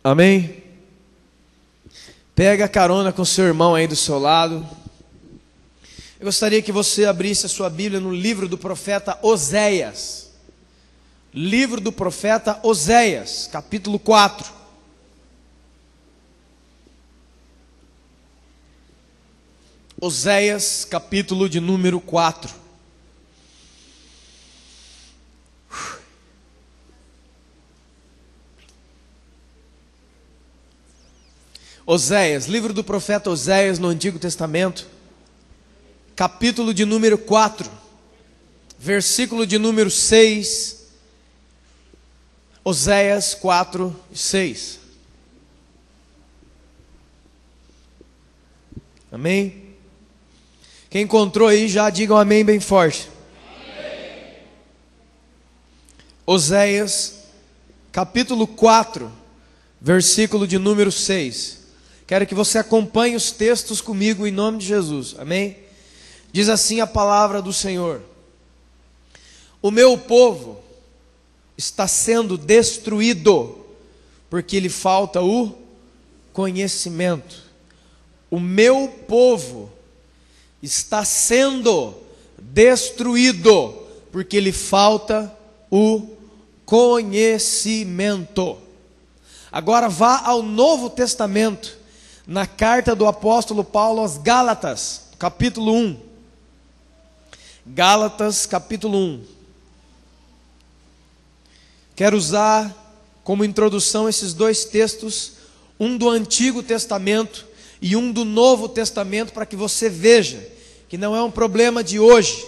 Amém? Pega a carona com seu irmão aí do seu lado. Eu gostaria que você abrisse a sua Bíblia no livro do profeta Oséias. Livro do profeta Oséias, capítulo 4. Oséias, capítulo de número 4. Oséias, livro do profeta Oséias no Antigo Testamento, capítulo de número 4, versículo de número 6. Oséias 4, 6. Amém? Quem encontrou aí já diga um amém bem forte. Amém. Oséias, capítulo 4, versículo de número 6. Quero que você acompanhe os textos comigo em nome de Jesus. Amém? Diz assim a palavra do Senhor: o meu povo está sendo destruído, porque lhe falta o conhecimento. O meu povo está sendo destruído, porque lhe falta o conhecimento. Agora vá ao Novo Testamento, na carta do apóstolo Paulo aos Gálatas, capítulo 1. Gálatas, capítulo 1. Quero usar como introdução esses dois textos, um do Antigo Testamento e um do Novo Testamento, para que você veja que não é um problema de hoje.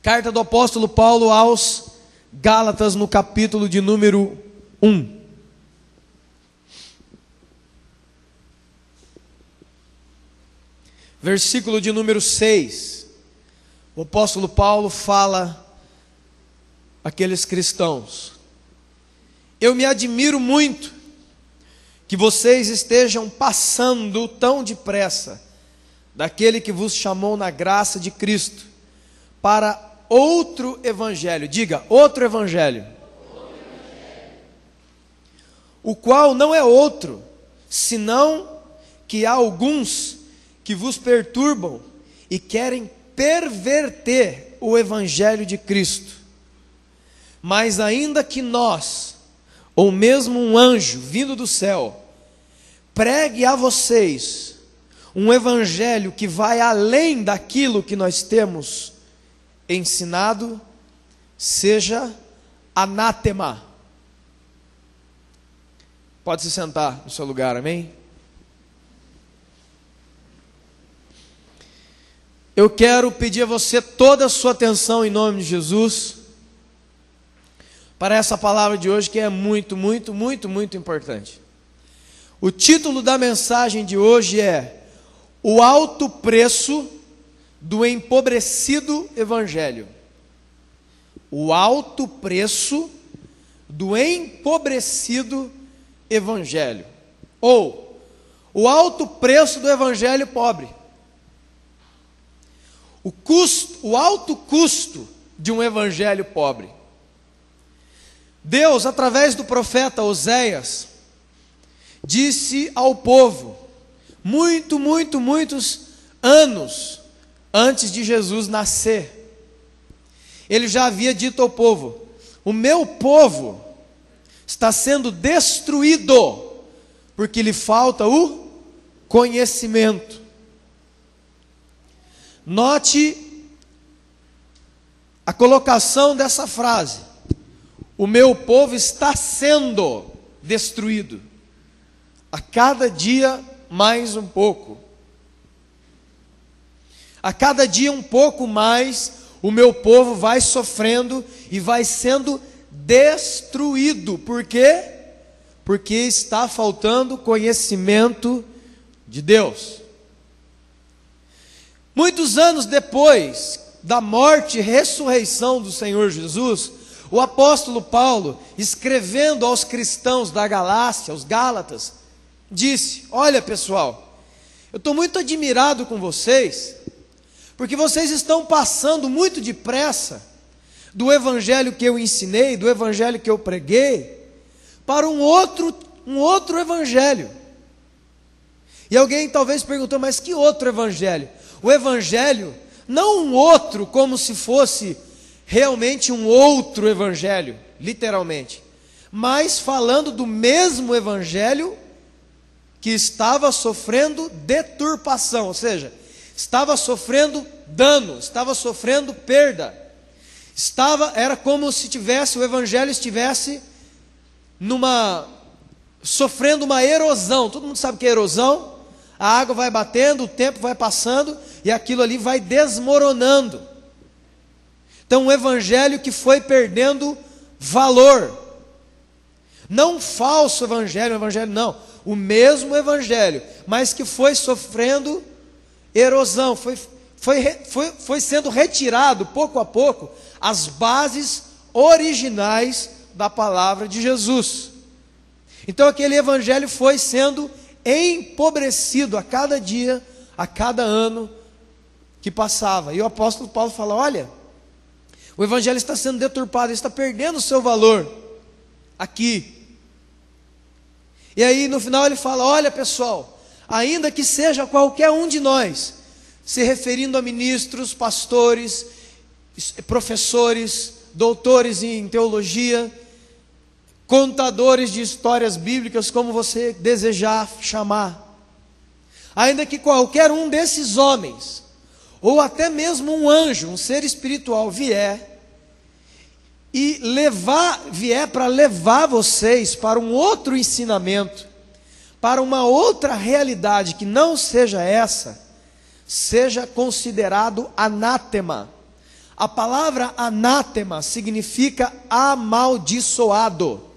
Carta do apóstolo Paulo aos Gálatas, no capítulo de número 1. Versículo de número 6. O apóstolo Paulo fala àqueles cristãos: eu me admiro muito que vocês estejam passando tão depressa daquele que vos chamou na graça de Cristo para outro evangelho. Diga, outro evangelho. O qual não é outro, senão que há alguns que vos perturbam e querem perverter o evangelho de Cristo. Mas ainda que nós, ou mesmo um anjo vindo do céu, pregue a vocês um evangelho que vai além daquilo que nós temos ensinado, seja anátema. Pode se sentar no seu lugar, amém? Eu quero pedir a você toda a sua atenção em nome de Jesus para essa palavra de hoje, que é muito, muito, muito, muito importante. O título da mensagem de hoje é: o alto preço do empobrecido evangelho. O alto preço do empobrecido evangelho. Ou, o alto preço do evangelho pobre. O alto custo de um evangelho pobre. Deus, através do profeta Oséias, disse ao povo, muitos anos antes de Jesus nascer, ele já havia dito ao povo: o meu povo está sendo destruído, porque lhe falta o conhecimento. Note a colocação dessa frase: o meu povo está sendo destruído, a cada dia mais um pouco. A cada dia um pouco mais, o meu povo vai sofrendo e vai sendo destruído. Por quê? Porque está faltando conhecimento de Deus. Muitos anos depois da morte e ressurreição do Senhor Jesus, o apóstolo Paulo, escrevendo aos cristãos da Galácia, aos Gálatas, disse: olha pessoal, eu estou muito admirado com vocês, porque vocês estão passando muito depressa do evangelho que eu ensinei, do evangelho que eu preguei, para um outro evangelho. E alguém talvez perguntou, mas que outro evangelho? O evangelho, não um outro como se fosse realmente um outro evangelho, literalmente, mas falando do mesmo evangelho que estava sofrendo deturpação, ou seja, estava sofrendo dano, estava sofrendo perda. Era como se o evangelho estivesse sofrendo uma erosão. Todo mundo sabe o que é erosão? A água vai batendo, o tempo vai passando e aquilo ali vai desmoronando. Então, um evangelho que foi perdendo valor. Não um falso evangelho não. O mesmo evangelho, mas que foi sofrendo erosão, foi sendo retirado pouco a pouco as bases originais da palavra de Jesus. Então aquele evangelho foi sendo empobrecido a cada dia, a cada ano que passava. E o apóstolo Paulo fala: olha, o evangelho está sendo deturpado, ele está perdendo o seu valor aqui. E aí no final ele fala: olha pessoal, ainda que seja qualquer um de nós, se referindo a ministros, pastores, professores, doutores em teologia, contadores de histórias bíblicas, como você desejar chamar, ainda que qualquer um desses homens, ou até mesmo um anjo, um ser espiritual vier para levar vocês para um outro ensinamento, para uma outra realidade que não seja essa, seja considerado anátema. A palavra anátema significa amaldiçoado.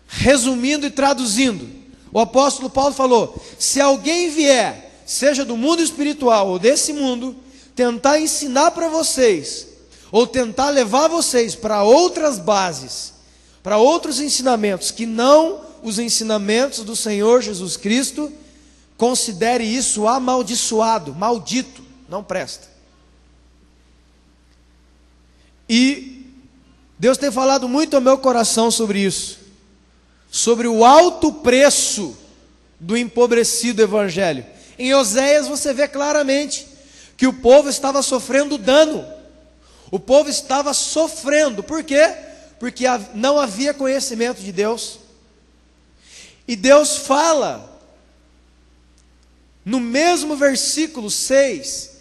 Resumindo e traduzindo, o apóstolo Paulo falou: se alguém vier, seja do mundo espiritual ou desse mundo, tentar ensinar para vocês, ou tentar levar vocês para outras bases, para outros ensinamentos, que não os ensinamentos do Senhor Jesus Cristo, considere isso amaldiçoado, maldito, não presta. E Deus tem falado muito ao meu coração sobre isso, sobre o alto preço do empobrecido evangelho. Em Oséias você vê claramente que o povo estava sofrendo dano, o povo estava sofrendo. Por quê? Porque não havia conhecimento de Deus. E Deus fala no mesmo versículo 6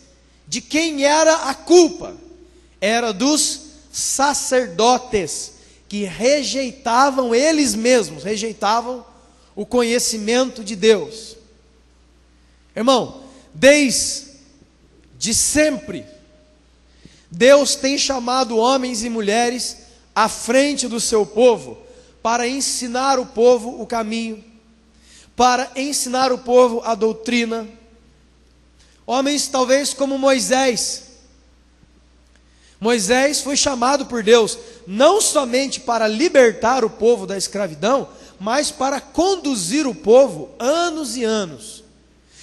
de quem era a culpa. Era dos sacerdotes, que rejeitavam eles mesmos, rejeitavam o conhecimento de Deus. Irmão, desde sempre, Deus tem chamado homens e mulheres à frente do seu povo, para ensinar o povo o caminho, para ensinar o povo a doutrina. Homens talvez como Moisés. Moisés foi chamado por Deus não somente para libertar o povo da escravidão, mas para conduzir o povo anos e anos.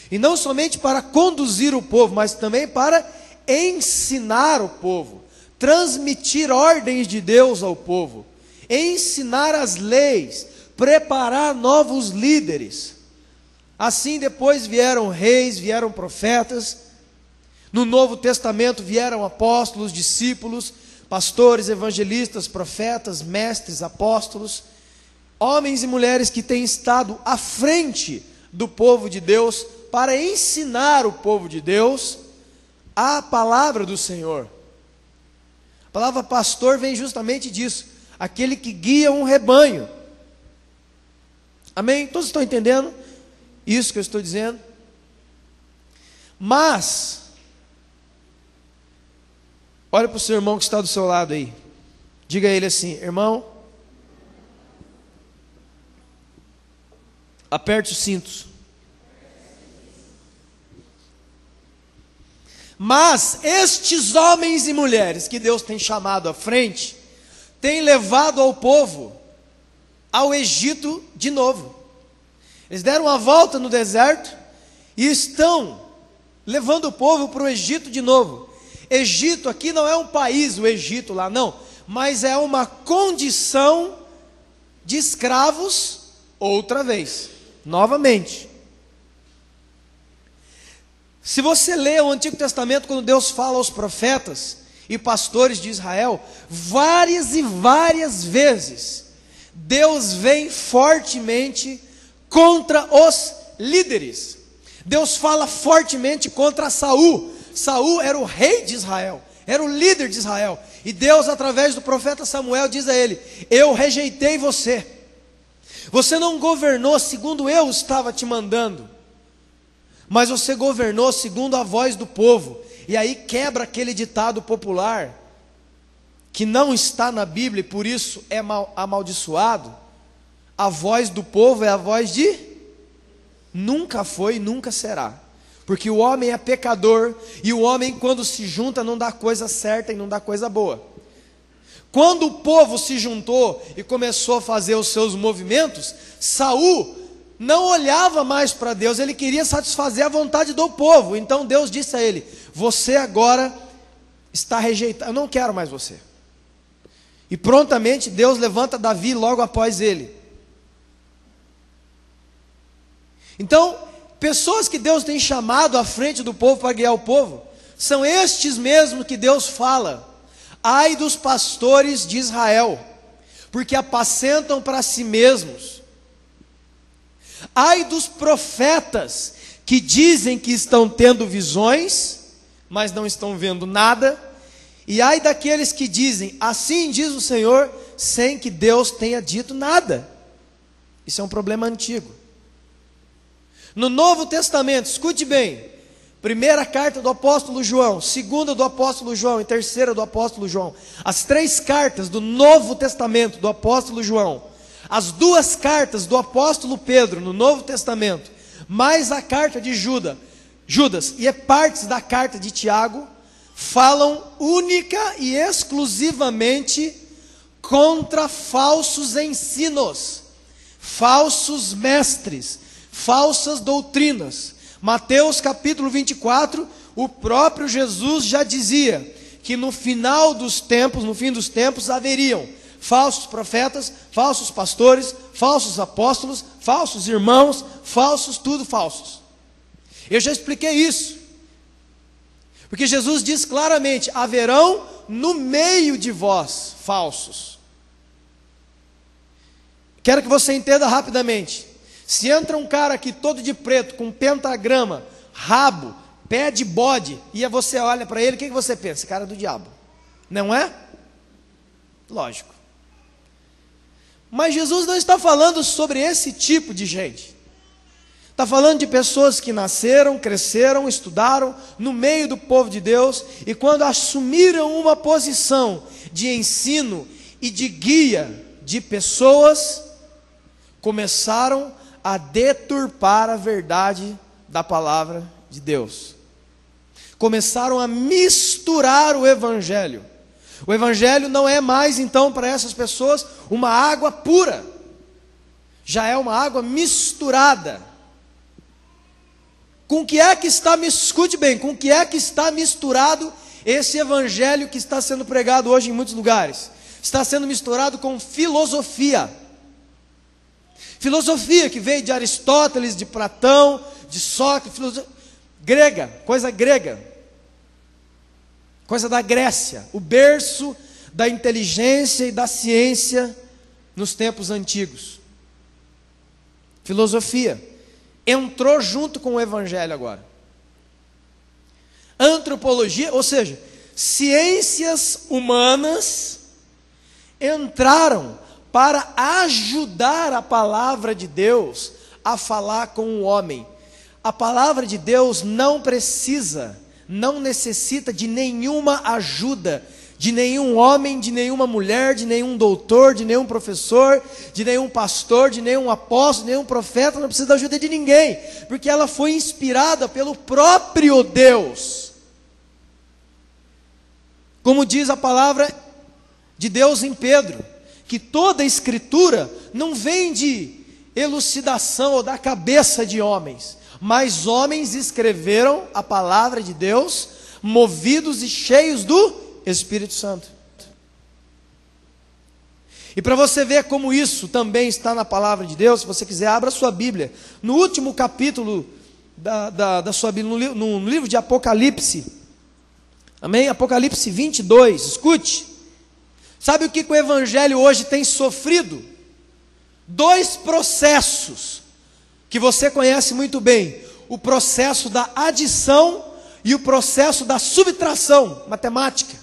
E não somente para conduzir o povo, mas também para ensinar o povo, transmitir ordens de Deus ao povo, ensinar as leis, preparar novos líderes. Assim depois vieram reis, vieram profetas. No Novo Testamento vieram apóstolos, discípulos, pastores, evangelistas, profetas, mestres, apóstolos, homens e mulheres que têm estado à frente do povo de Deus para ensinar o povo de Deus a palavra do Senhor. A palavra pastor vem justamente disso, aquele que guia um rebanho. Amém? Todos estão entendendo isso que eu estou dizendo? Mas olha para o seu irmão que está do seu lado aí. Diga a ele assim: irmão, aperte os cintos. Mas estes homens e mulheres que Deus tem chamado à frente, têm levado ao povo ao Egito de novo. Eles deram uma volta no deserto e estão levando o povo para o Egito de novo. Egito aqui não é um país, o Egito lá não, mas é uma condição de escravos outra vez, novamente. Se você lê o Antigo Testamento, quando Deus fala aos profetas e pastores de Israel, várias e várias vezes, Deus vem fortemente contra os líderes. Deus fala fortemente contra Saul. Saul era o rei de Israel, era o líder de Israel. E Deus, através do profeta Samuel, diz a ele: eu rejeitei você. Você não governou segundo eu estava te mandando, mas você governou segundo a voz do povo. E aí quebra aquele ditado popular, que não está na Bíblia e por isso é amaldiçoado. A voz do povo é a voz de... nunca foi e nunca será. Porque o homem é pecador, e o homem, quando se junta, não dá coisa certa e não dá coisa boa. Quando o povo se juntou e começou a fazer os seus movimentos, Saul não olhava mais para Deus, ele queria satisfazer a vontade do povo. Então Deus disse a ele: você agora está rejeitado, eu não quero mais você. E prontamente Deus levanta Davi logo após ele. Então, pessoas que Deus tem chamado à frente do povo para guiar o povo, são estes mesmos que Deus fala: ai dos pastores de Israel, porque apacentam para si mesmos. Ai dos profetas que dizem que estão tendo visões, mas não estão vendo nada. E ai daqueles que dizem, assim diz o Senhor, sem que Deus tenha dito nada. Isso é um problema antigo. No Novo Testamento, escute bem, primeira carta do apóstolo João, segunda do apóstolo João e terceira do apóstolo João, as três cartas do Novo Testamento do apóstolo João, as duas cartas do apóstolo Pedro no Novo Testamento, mais a carta de Judas e partes da carta de Tiago, falam única e exclusivamente contra falsos ensinos, falsos mestres, falsas doutrinas. Mateus capítulo 24, o próprio Jesus já dizia que no final dos tempos, no fim dos tempos, haveriam falsos profetas, falsos pastores, falsos apóstolos, falsos irmãos, falsos, tudo falsos. Eu já expliquei isso, porque Jesus diz claramente: haverão no meio de vós falsos. Quero que você entenda rapidamente. Se entra um cara aqui todo de preto, com pentagrama, rabo, pé de bode, e você olha para ele, o que você pensa? Cara do diabo, não é? Lógico. Mas Jesus não está falando sobre esse tipo de gente. Está falando de pessoas que nasceram, cresceram, estudaram no meio do povo de Deus, e quando assumiram uma posição de ensino e de guia de pessoas, começaram a deturpar a verdade da palavra de Deus. Começaram a misturar o evangelho. O evangelho não é mais, então, para essas pessoas, uma água pura. Já é uma água misturada. Com que é que está, escute bem, com que é que está misturado esse evangelho que está sendo pregado hoje em muitos lugares? Está sendo misturado com filosofia. Filosofia que veio de Aristóteles, de Platão, de Sócrates, grega, coisa grega. Coisa da Grécia, o berço da inteligência e da ciência nos tempos antigos. Filosofia entrou junto com o evangelho agora. Antropologia, ou seja, ciências humanas entraram para ajudar a palavra de Deus a falar com o homem. A palavra de Deus não necessita de nenhuma ajuda, de nenhum homem, de nenhuma mulher, de nenhum doutor, de nenhum professor, de nenhum pastor, de nenhum apóstolo, de nenhum profeta, não precisa da ajuda de ninguém, porque ela foi inspirada pelo próprio Deus. Como diz a palavra de Deus em Pedro, que toda a escritura não vem de elucidação ou da cabeça de homens, mas homens escreveram a palavra de Deus, movidos e cheios do Espírito Santo. E para você ver como isso também está na palavra de Deus, se você quiser, abra sua Bíblia. No último capítulo da sua Bíblia, no livro de Apocalipse. Amém? Apocalipse 22, escute. Sabe o que o Evangelho hoje tem sofrido? 2 processos que você conhece muito bem. O processo da adição e o processo da subtração, matemática.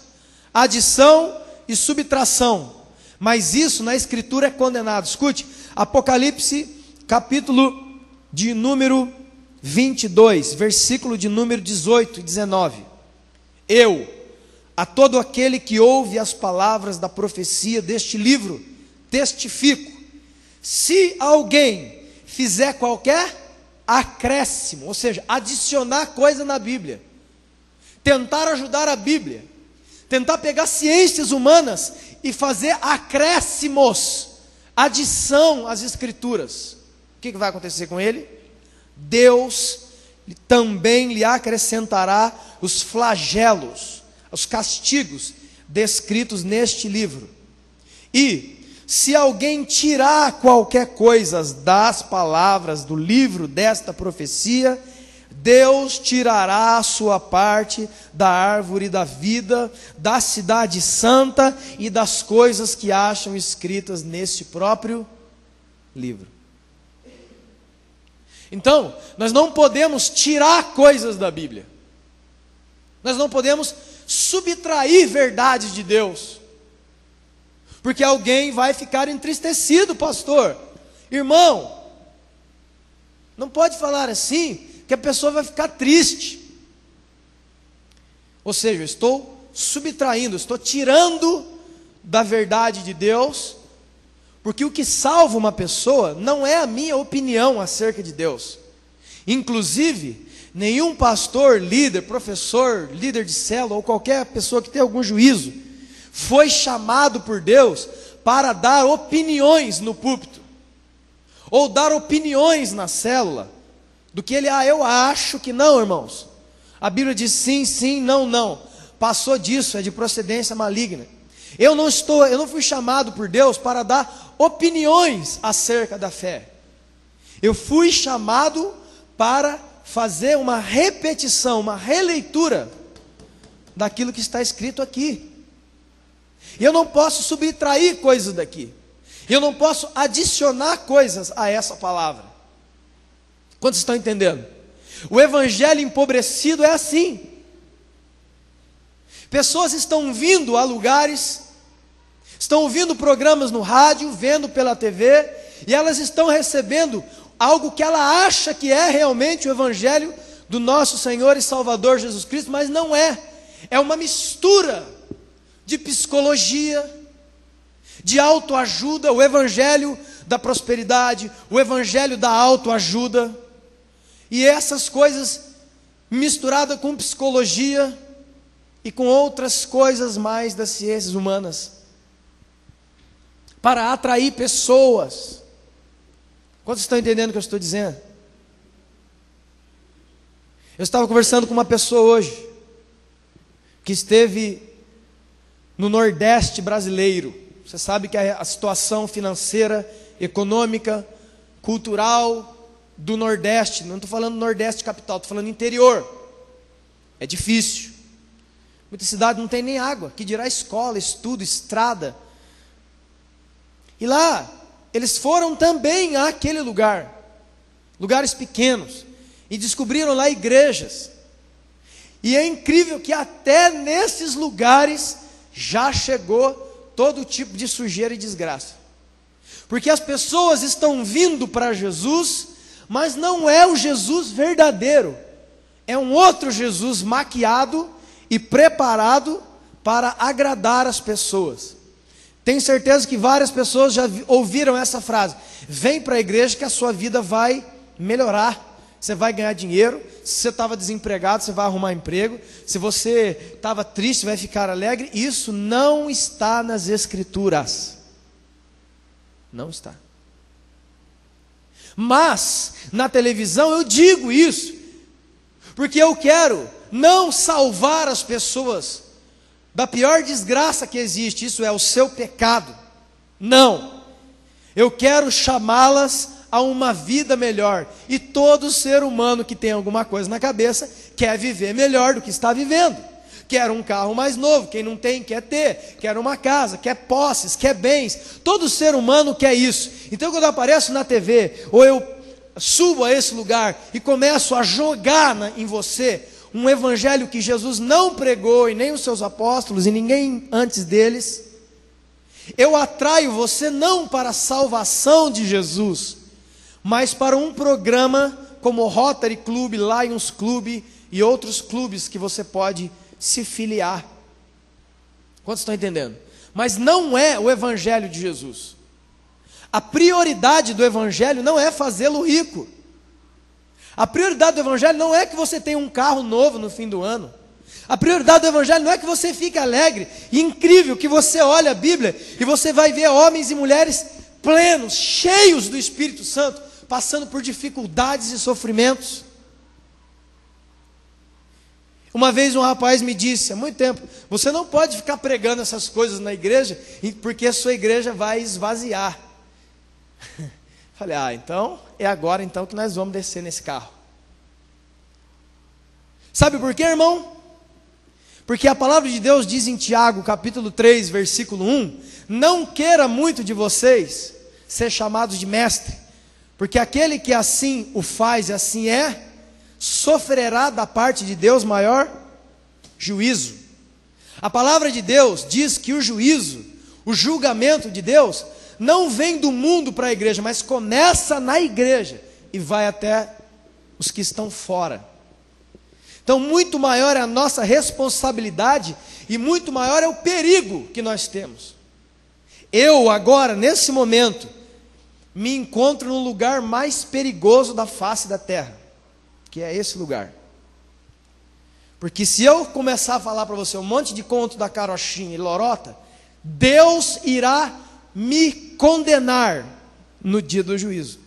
Adição e subtração. Mas isso na Escritura é condenado. Escute, Apocalipse, capítulo de número 22, versículo de número 18 e 19. Eu, a todo aquele que ouve as palavras da profecia deste livro, testifico, se alguém fizer qualquer acréscimo, ou seja, adicionar coisa na Bíblia, tentar ajudar a Bíblia, tentar pegar ciências humanas e fazer acréscimos, adição às Escrituras, o que vai acontecer com ele? Deus também lhe acrescentará os flagelos, os castigos descritos neste livro. E se alguém tirar qualquer coisa das palavras do livro desta profecia, Deus tirará a sua parte da árvore da vida, da cidade santa e das coisas que acham escritas nesse próprio livro. Então, nós não podemos tirar coisas da Bíblia. Nós não podemos subtrair verdades de Deus. Porque alguém vai ficar entristecido, pastor. Irmão, não pode falar assim, que a pessoa vai ficar triste. Ou seja, eu estou subtraindo, estou tirando da verdade de Deus, porque o que salva uma pessoa não é a minha opinião acerca de Deus. Inclusive, nenhum pastor, líder, professor, líder de célula, ou qualquer pessoa que tenha algum juízo, foi chamado por Deus para dar opiniões no púlpito, ou dar opiniões na célula, do que ele, eu acho que não, irmãos. A Bíblia diz sim, sim, não, não. Passou disso, é de procedência maligna. Eu não fui chamado por Deus para dar opiniões acerca da fé. Eu fui chamado para fazer uma repetição, uma releitura daquilo que está escrito aqui. E eu não posso subtrair coisas daqui. Eu não posso adicionar coisas a essa palavra. Quantos estão entendendo? O evangelho empobrecido é assim. Pessoas estão vindo a lugares, estão ouvindo programas no rádio, vendo pela TV, e elas estão recebendo algo que ela acha que é realmente o evangelho do nosso Senhor e Salvador Jesus Cristo, mas não é. É uma mistura de psicologia, de autoajuda, o evangelho da prosperidade, o evangelho da autoajuda, e essas coisas misturadas com psicologia e com outras coisas mais das ciências humanas, para atrair pessoas. Quantos estão entendendo o que eu estou dizendo? Eu estava conversando com uma pessoa hoje, que esteve no Nordeste brasileiro. Você sabe que a situação financeira, econômica, cultural do Nordeste, não estou falando Nordeste capital, estou falando interior, é difícil. Muita cidade não tem nem água, que dirá escola, estudo, estrada. E lá, eles foram também àquele lugar, lugares pequenos, e descobriram lá igrejas. E é incrível que até nesses lugares já chegou todo tipo de sujeira e desgraça. Porque as pessoas estão vindo para Jesus, mas não é o Jesus verdadeiro. É um outro Jesus maquiado e preparado para agradar as pessoas. Tenho certeza que várias pessoas já ouviram essa frase: vem para a igreja que a sua vida vai melhorar. Você vai ganhar dinheiro. Se você estava desempregado, você vai arrumar emprego. Se você estava triste, vai ficar alegre. Isso não está nas Escrituras. Não está. Mas, na televisão eu digo isso, porque eu quero não salvar as pessoas da pior desgraça que existe, isso é o seu pecado. Não. Eu quero chamá-las a uma vida melhor. E todo ser humano que tem alguma coisa na cabeça quer viver melhor do que está vivendo. Quer um carro mais novo, quem não tem quer ter, quer uma casa, quer posses, quer bens. Todo ser humano quer isso. Então quando eu apareço na TV, ou eu subo a esse lugar e começo a jogar em você um evangelho que Jesus não pregou, e nem os seus apóstolos, e ninguém antes deles, eu atraio você não para a salvação de Jesus, mas para um programa como o Rotary Club, Lions Club e outros clubes que você pode se filiar. Quantos estão entendendo? Mas não é o evangelho de Jesus. A prioridade do evangelho não é fazê-lo rico. A prioridade do evangelho não é que você tenha um carro novo no fim do ano. A prioridade do evangelho não é que você fique alegre e incrível, que você olhe a Bíblia e você vai ver homens e mulheres plenos, cheios do Espírito Santo, passando por dificuldades e sofrimentos. Uma vez um rapaz me disse, há muito tempo, você não pode ficar pregando essas coisas na igreja, porque a sua igreja vai esvaziar. Falei, então, é agora então que nós vamos descer nesse carro. Sabe por quê, irmão? Porque a palavra de Deus diz em Tiago, capítulo 3, versículo 1, não queira muito de vocês ser chamados de mestre, porque aquele que assim o faz e assim é, sofrerá da parte de Deus maior juízo. A palavra de Deus diz que o juízo, o julgamento de Deus, não vem do mundo para a igreja, mas começa na igreja e vai até os que estão fora. Então muito maior é a nossa responsabilidade e muito maior é o perigo que nós temos. Eu agora, nesse momento, me encontro no lugar mais perigoso da face da terra, que é esse lugar. Porque se eu começar a falar para você um monte de conto da carochinha e lorota, Deus irá me condenar no dia do juízo.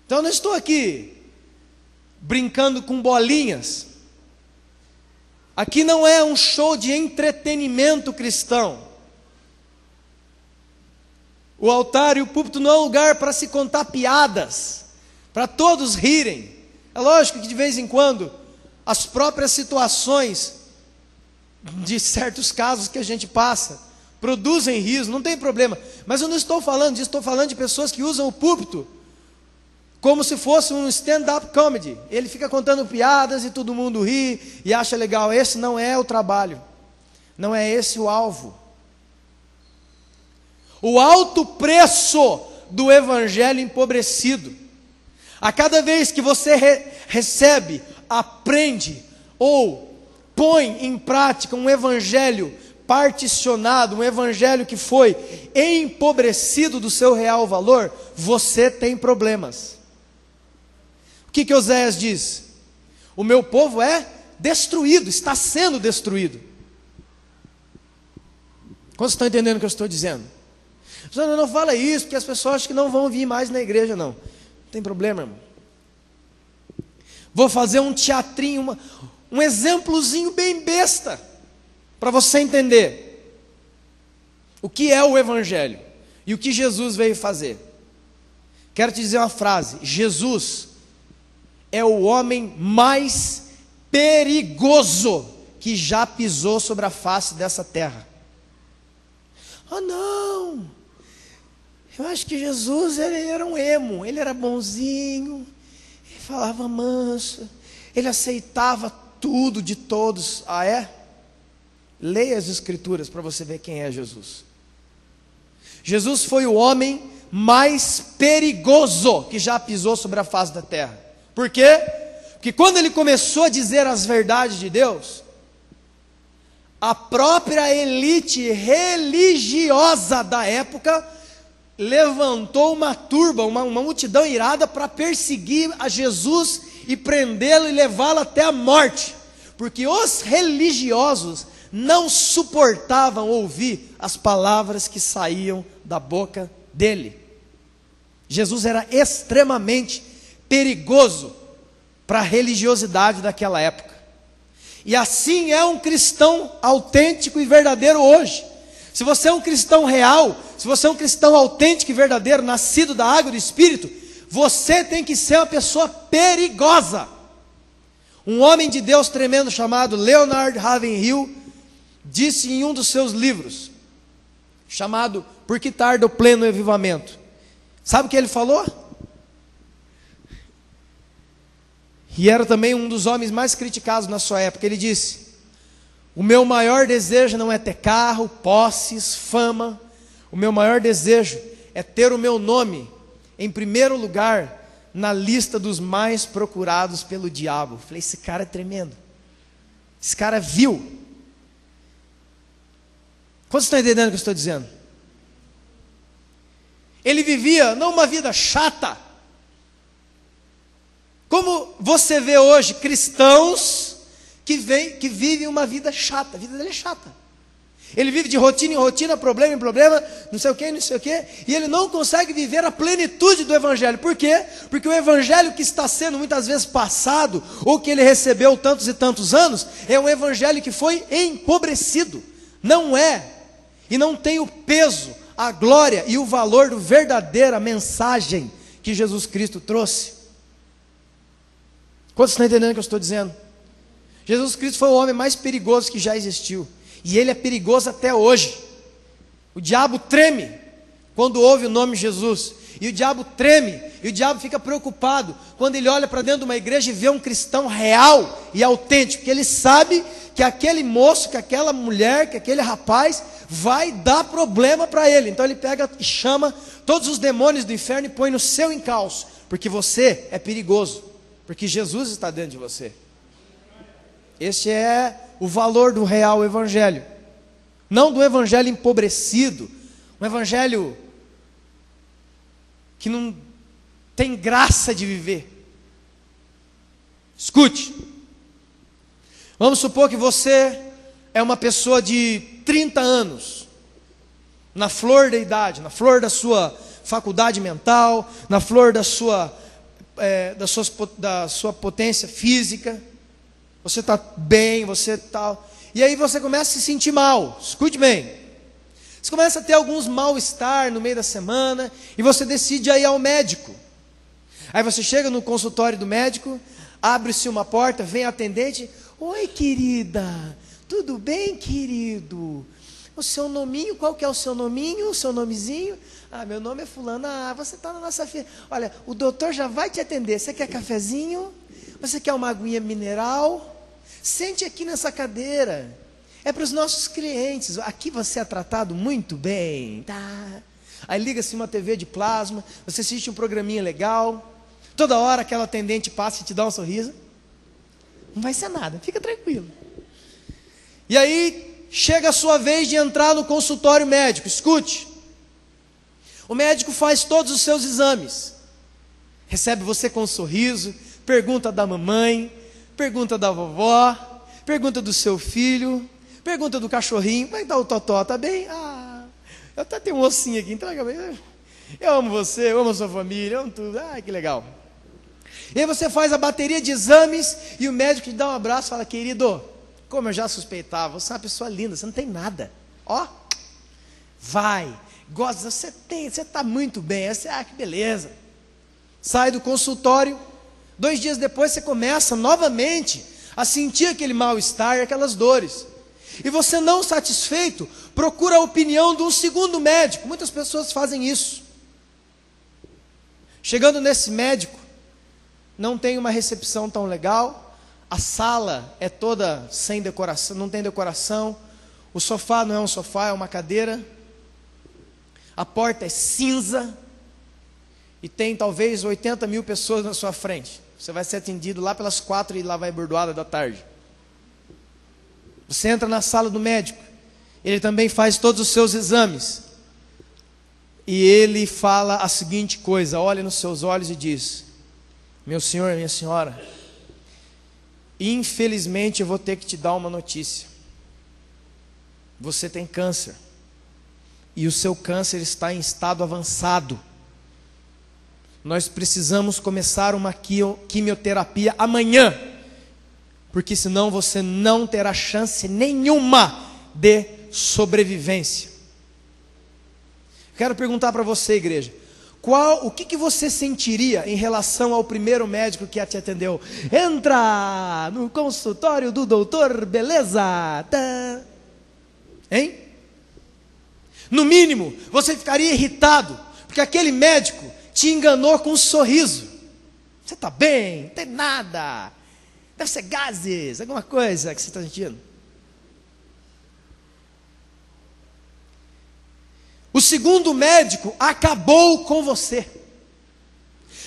Então eu não estou aqui brincando com bolinhas. Aqui não é um show de entretenimento cristão. O altar e o púlpito não é um lugar para se contar piadas, para todos rirem. É lógico que de vez em quando as próprias situações de certos casos que a gente passa produzem riso, não tem problema. Mas eu não estou falando disso, estou falando de pessoas que usam o púlpito como se fosse um stand-up comedy. Ele fica contando piadas e todo mundo ri e acha legal. Esse não é o trabalho, não é esse o alvo. O alto preço do evangelho empobrecido. A cada vez que você recebe, aprende ou põe em prática um evangelho particionado, um evangelho que foi empobrecido do seu real valor, você tem problemas. O que Oséias diz? O meu povo é destruído, está sendo destruído. Quantos estão entendendo o que eu estou dizendo? Não fala isso, porque as pessoas acham que não vão vir mais na igreja, não. Não tem problema, irmão. Vou fazer um teatrinho, um exemplozinho bem besta, para você entender o que é o evangelho e o que Jesus veio fazer. Quero te dizer uma frase: Jesus é o homem mais perigoso que já pisou sobre a face dessa terra. Ah, não, eu acho que Jesus ele era um emo, ele era bonzinho, ele falava manso, ele aceitava tudo de todos. Ah, é? Leia as escrituras para você ver quem é Jesus. Jesus foi o homem mais perigoso que já pisou sobre a face da terra. Por quê? Porque quando ele começou a dizer as verdades de Deus, a própria elite religiosa da época levantou uma turba, uma multidão irada para perseguir a Jesus e prendê-lo e levá-lo até a morte, porque os religiosos não suportavam ouvir as palavras que saíam da boca dele. Jesus era extremamente perigoso para a religiosidade daquela época. E assim é um cristão autêntico e verdadeiro hoje. Se você é um cristão real, se você é um cristão autêntico e verdadeiro, nascido da água e do Espírito, você tem que ser uma pessoa perigosa. Um homem de Deus tremendo chamado Leonard Ravenhill disse em um dos seus livros, chamado Por que Tarda o Pleno Avivamento? Sabe o que ele falou? E era também um dos homens mais criticados na sua época. Ele disse: o meu maior desejo não é ter carro, posses, fama. O meu maior desejo é ter o meu nome em primeiro lugar na lista dos mais procurados pelo diabo. Eu falei, esse cara é tremendo. Esse cara viu. Quantos estão entendendo o que eu estou dizendo? Ele vivia não uma vida chata, como você vê hoje cristãos que vivem uma vida chata. A vida dele é chata. Ele vive de rotina em rotina, problema em problema, não sei o que, e ele não consegue viver a plenitude do Evangelho. Por quê? Porque o Evangelho que está sendo muitas vezes passado, ou que ele recebeu tantos e tantos anos, é um Evangelho que foi empobrecido. Não é, e não tem o peso, a glória e o valor do verdadeira mensagem que Jesus Cristo trouxe. Quantos estão entendendo o que eu estou dizendo? Jesus Cristo foi o homem mais perigoso que já existiu. E ele é perigoso até hoje. O diabo treme quando ouve o nome de Jesus. E o diabo treme, e o diabo fica preocupado quando ele olha para dentro de uma igreja e vê um cristão real e autêntico, porque ele sabe que aquele moço, que aquela mulher, que aquele rapaz vai dar problema para ele. Então ele pega e chama todos os demônios do inferno e põe no seu encalço, porque você é perigoso, porque Jesus está dentro de você. Este é o valor do real evangelho, não do evangelho empobrecido, um evangelho que não tem graça de viver. Escute, vamos supor que você é uma pessoa de 30 anos, na flor da idade, na flor da sua faculdade mental, na flor da sua potência física. Você está bem, você tal. E aí você começa a se sentir mal. Escute bem. Você começa a ter alguns mal-estar no meio da semana. E você decide ir ao médico. Aí você chega no consultório do médico. Abre-se uma porta, vem a atendente. Oi, querida. Tudo bem, querido? O seu nominho, qual que é o seu nominho? O seu nomezinho? Ah, meu nome é fulano. Ah, você está na nossa fila. Olha, o doutor já vai te atender. Você quer cafezinho? Você quer uma aguinha mineral? Sente aqui nessa cadeira. É para os nossos clientes. Aqui você é tratado muito bem. Tá. Aí liga-se uma TV de plasma. Você assiste um programinha legal. Toda hora aquela atendente passa e te dá um sorriso. Não vai ser nada, fica tranquilo. E aí chega a sua vez de entrar no consultório médico. Escute. O médico faz todos os seus exames. Recebe você com um sorriso. Pergunta da mamãe, pergunta da vovó, pergunta do seu filho, pergunta do cachorrinho. Como é que está o Totó? Está bem? Ah, eu até tenho um ossinho aqui, entrega bem. Eu amo você, eu amo a sua família, eu amo tudo. Ah, que legal. E aí você faz a bateria de exames e o médico te dá um abraço e fala: querido, como eu já suspeitava, você é uma pessoa linda, você não tem nada. Ó, vai, gosta, você está muito bem. Ah, que beleza. Sai do consultório. 2 dias depois você começa novamente a sentir aquele mal-estar e aquelas dores. E você, não satisfeito, procura a opinião de um segundo médico. Muitas pessoas fazem isso. Chegando nesse médico, não tem uma recepção tão legal. A sala é toda sem decoração, não tem decoração. O sofá não é um sofá, é uma cadeira. A porta é cinza. E tem talvez 80 mil pessoas na sua frente. Você vai ser atendido lá pelas 4 e lá vai bordoada da tarde. Você entra na sala do médico. Ele também faz todos os seus exames. E ele fala a seguinte coisa: olha nos seus olhos e diz: meu senhor, minha senhora, infelizmente eu vou ter que te dar uma notícia. Você tem câncer. E o seu câncer está em estado avançado. Nós precisamos começar uma quimioterapia amanhã, porque senão você não terá chance nenhuma de sobrevivência. Quero perguntar para você, igreja, o que você sentiria em relação ao primeiro médico que te atendeu? Entra no consultório do doutor, beleza? Tá. Hein? No mínimo, você ficaria irritado, porque aquele médico te enganou com um sorriso. Você está bem, não tem nada, deve ser gases, alguma coisa que você está sentindo. O segundo médico acabou com você.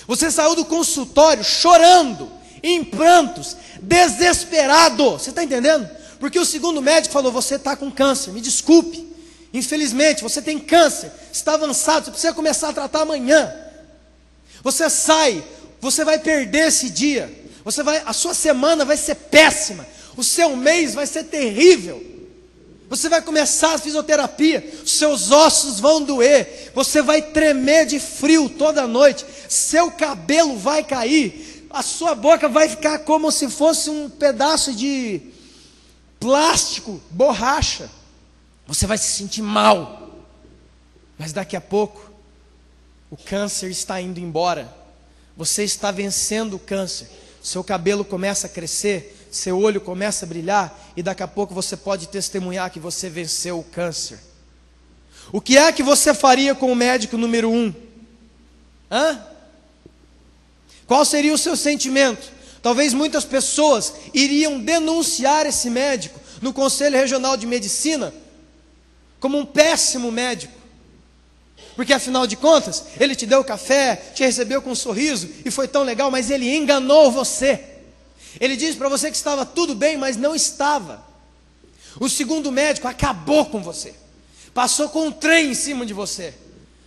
Você saiu do consultório chorando, em prantos, desesperado. Você está entendendo? Porque o segundo médico falou: você está com câncer, me desculpe. Infelizmente, você tem câncer, está avançado, você precisa começar a tratar amanhã. Você sai, você vai perder esse dia. A sua semana vai ser péssima. O seu mês vai ser terrível. Você vai começar a fisioterapia, os seus ossos vão doer, você vai tremer de frio toda noite, seu cabelo vai cair, a sua boca vai ficar como se fosse um pedaço de plástico, borracha. Você vai se sentir mal, mas daqui a pouco o câncer está indo embora, você está vencendo o câncer, seu cabelo começa a crescer, seu olho começa a brilhar, e daqui a pouco você pode testemunhar que você venceu o câncer. O que é que você faria com o médico número 1? Qual seria o seu sentimento? Talvez muitas pessoas iriam denunciar esse médico no Conselho Regional de Medicina como um péssimo médico, porque afinal de contas, ele te deu café, te recebeu com um sorriso, e foi tão legal, mas ele enganou você. Ele disse para você que estava tudo bem, mas não estava. O segundo médico acabou com você, passou com um trem em cima de você,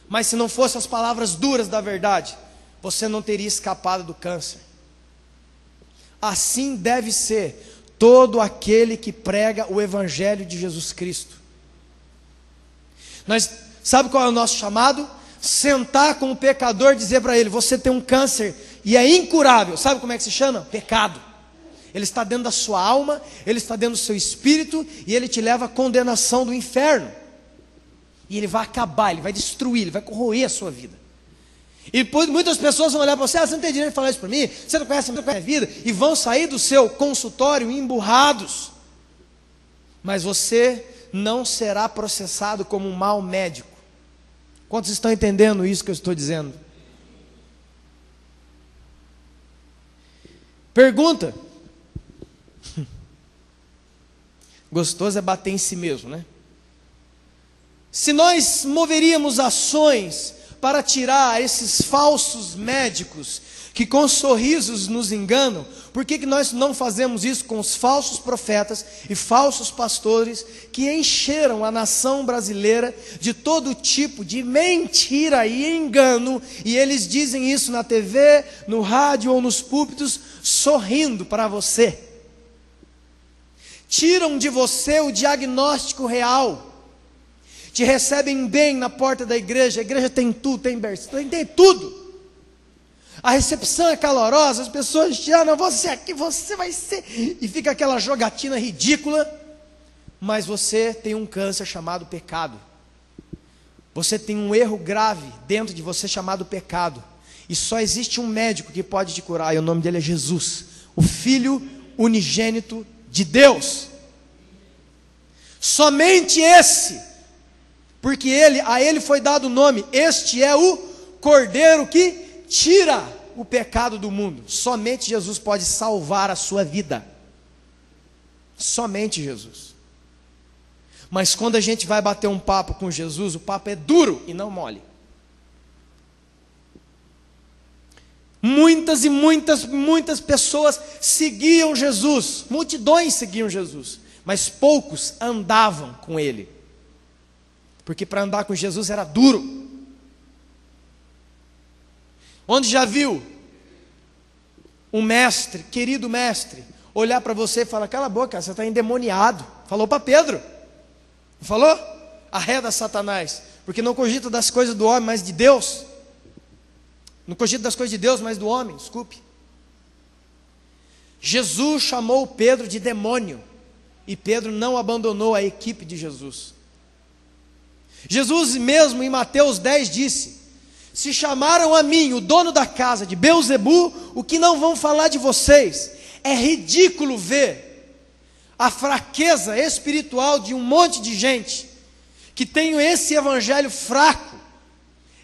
mas se não fossem as palavras duras da verdade, você não teria escapado do câncer. Assim deve ser todo aquele que prega o Evangelho de Jesus Cristo. Sabe qual é o nosso chamado? Sentar com o pecador e dizer para ele: você tem um câncer e é incurável. Sabe como é que se chama? Pecado. Ele está dentro da sua alma, ele está dentro do seu espírito, e ele te leva à condenação do inferno. E ele vai acabar, ele vai destruir, ele vai corroer a sua vida. E muitas pessoas vão olhar para você: você não tem direito de falar isso para mim, você não conhece a minha vida, e vão sair do seu consultório emburrados. Mas você não será processado como um mau médico. Quantos estão entendendo isso que eu estou dizendo? Pergunta. Gostoso é bater em si mesmo, né? Se nós moveríamos ações para tirar esses falsos médicos que com sorrisos nos enganam, por que nós não fazemos isso com os falsos profetas e falsos pastores que encheram a nação brasileira de todo tipo de mentira e engano, e eles dizem isso na TV, no rádio ou nos púlpitos, sorrindo para você? Tiram de você o diagnóstico real, te recebem bem na porta da igreja, a igreja tem tudo, tem berço, tem tudo, a recepção é calorosa, as pessoas te amam, você aqui, você vai ser, e fica aquela jogatina ridícula, mas você tem um câncer chamado pecado, você tem um erro grave dentro de você chamado pecado, e só existe um médico que pode te curar, e o nome dele é Jesus, o Filho unigênito de Deus. Somente esse, porque a ele foi dado o nome: este é o Cordeiro que tira o pecado do mundo. Somente Jesus pode salvar a sua vida. Somente Jesus. Mas quando a gente vai bater um papo com Jesus, o papo é duro e não mole. Muitas e muitas pessoas seguiam Jesus, multidões seguiam Jesus, mas poucos andavam com ele, porque para andar com Jesus era duro. Onde já viu um mestre, querido mestre, olhar para você e falar: cala a boca, você está endemoniado? Falou para Pedro, falou? Arreda Satanás, porque não cogita das coisas do homem, mas de Deus. Não cogito das coisas de Deus, mas do homem, desculpe. Jesus chamou Pedro de demônio, e Pedro não abandonou a equipe de Jesus. Jesus mesmo em Mateus 10 disse: se chamaram a mim, o dono da casa, de Beelzebu, o que não vão falar de vocês? É ridículo ver a fraqueza espiritual de um monte de gente que tem esse evangelho fraco,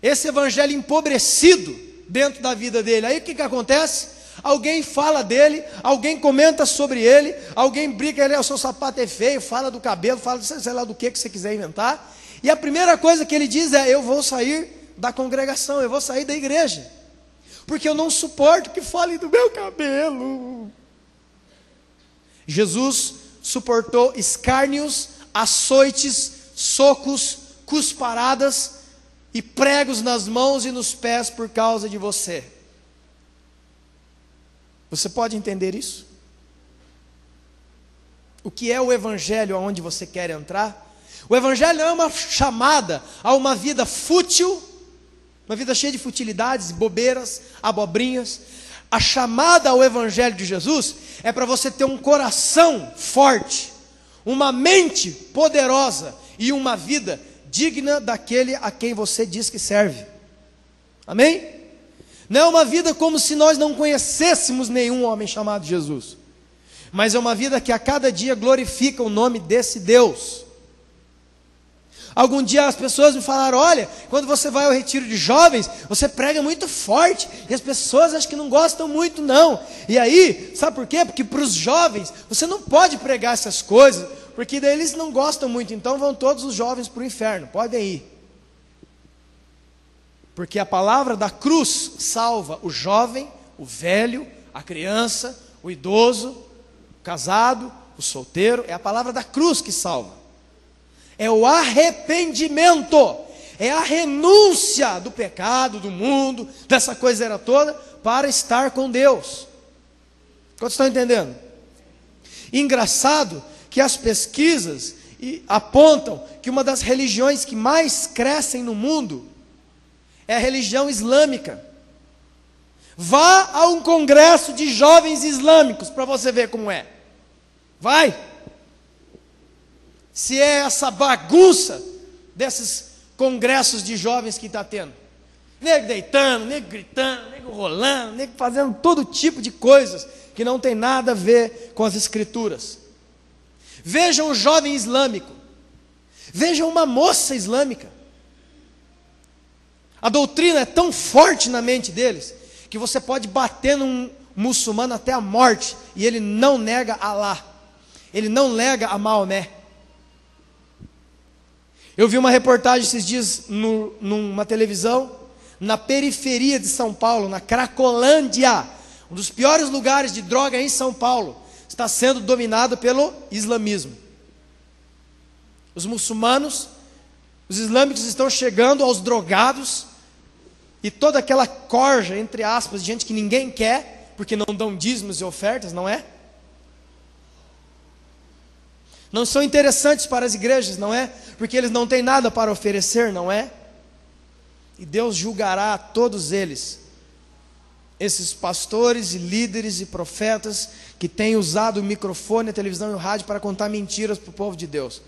esse evangelho empobrecido dentro da vida dele. Aí o que acontece? Alguém fala dele, alguém comenta sobre ele, alguém brinca, ele, o seu sapato é feio, fala do cabelo, fala sei lá do que você quiser inventar, e a primeira coisa que ele diz é: eu vou sair da congregação, eu vou sair da igreja, porque eu não suporto que falem do meu cabelo. Jesus suportou escárnios, açoites, socos, cusparadas e pregos nas mãos e nos pés por causa de você. Você pode entender isso? O que é o evangelho aonde você quer entrar? O evangelho não é uma chamada a uma vida fútil, uma vida cheia de futilidades, bobeiras, abobrinhas. A chamada ao evangelho de Jesus é para você ter um coração forte, uma mente poderosa e uma vida digna daquele a quem você diz que serve. Amém? Não é uma vida como se nós não conhecêssemos nenhum homem chamado Jesus, mas é uma vida que a cada dia glorifica o nome desse Deus. Algum dia as pessoas me falaram: olha, quando você vai ao retiro de jovens, você prega muito forte, e as pessoas acham que não gostam muito não. E aí, sabe por quê? Porque para os jovens, você não pode pregar essas coisas, porque daí eles não gostam muito, então vão todos os jovens para o inferno, podem ir. Porque a palavra da cruz salva o jovem, o velho, a criança, o idoso, o casado, o solteiro. É a palavra da cruz que salva. É o arrependimento, é a renúncia do pecado, do mundo, dessa coiseira toda, para estar com Deus. Quantos estão entendendo? Engraçado que as pesquisas apontam que uma das religiões que mais crescem no mundo é a religião islâmica. Vá a um congresso de jovens islâmicos para você ver como é. Vai. Se é essa bagunça desses congressos de jovens que está tendo. Nego deitando, nego gritando, nego rolando, nego fazendo todo tipo de coisas que não tem nada a ver com as escrituras. Vejam um jovem islâmico. Vejam uma moça islâmica. A doutrina é tão forte na mente deles, que você pode bater num muçulmano até a morte, e ele não nega Alá, ele não nega a Maomé. Eu vi uma reportagem esses dias numa televisão, na periferia de São Paulo, na Cracolândia, um dos piores lugares de droga em São Paulo, está sendo dominado pelo islamismo. Os muçulmanos, os islâmicos estão chegando aos drogados, e toda aquela corja, entre aspas, de gente que ninguém quer, porque não dão dízimos e ofertas, não é? Não são interessantes para as igrejas, não é? Porque eles não têm nada para oferecer, não é? E Deus julgará a todos eles, esses pastores e líderes e profetas que têm usado o microfone, a televisão e o rádio para contar mentiras para o povo de Deus.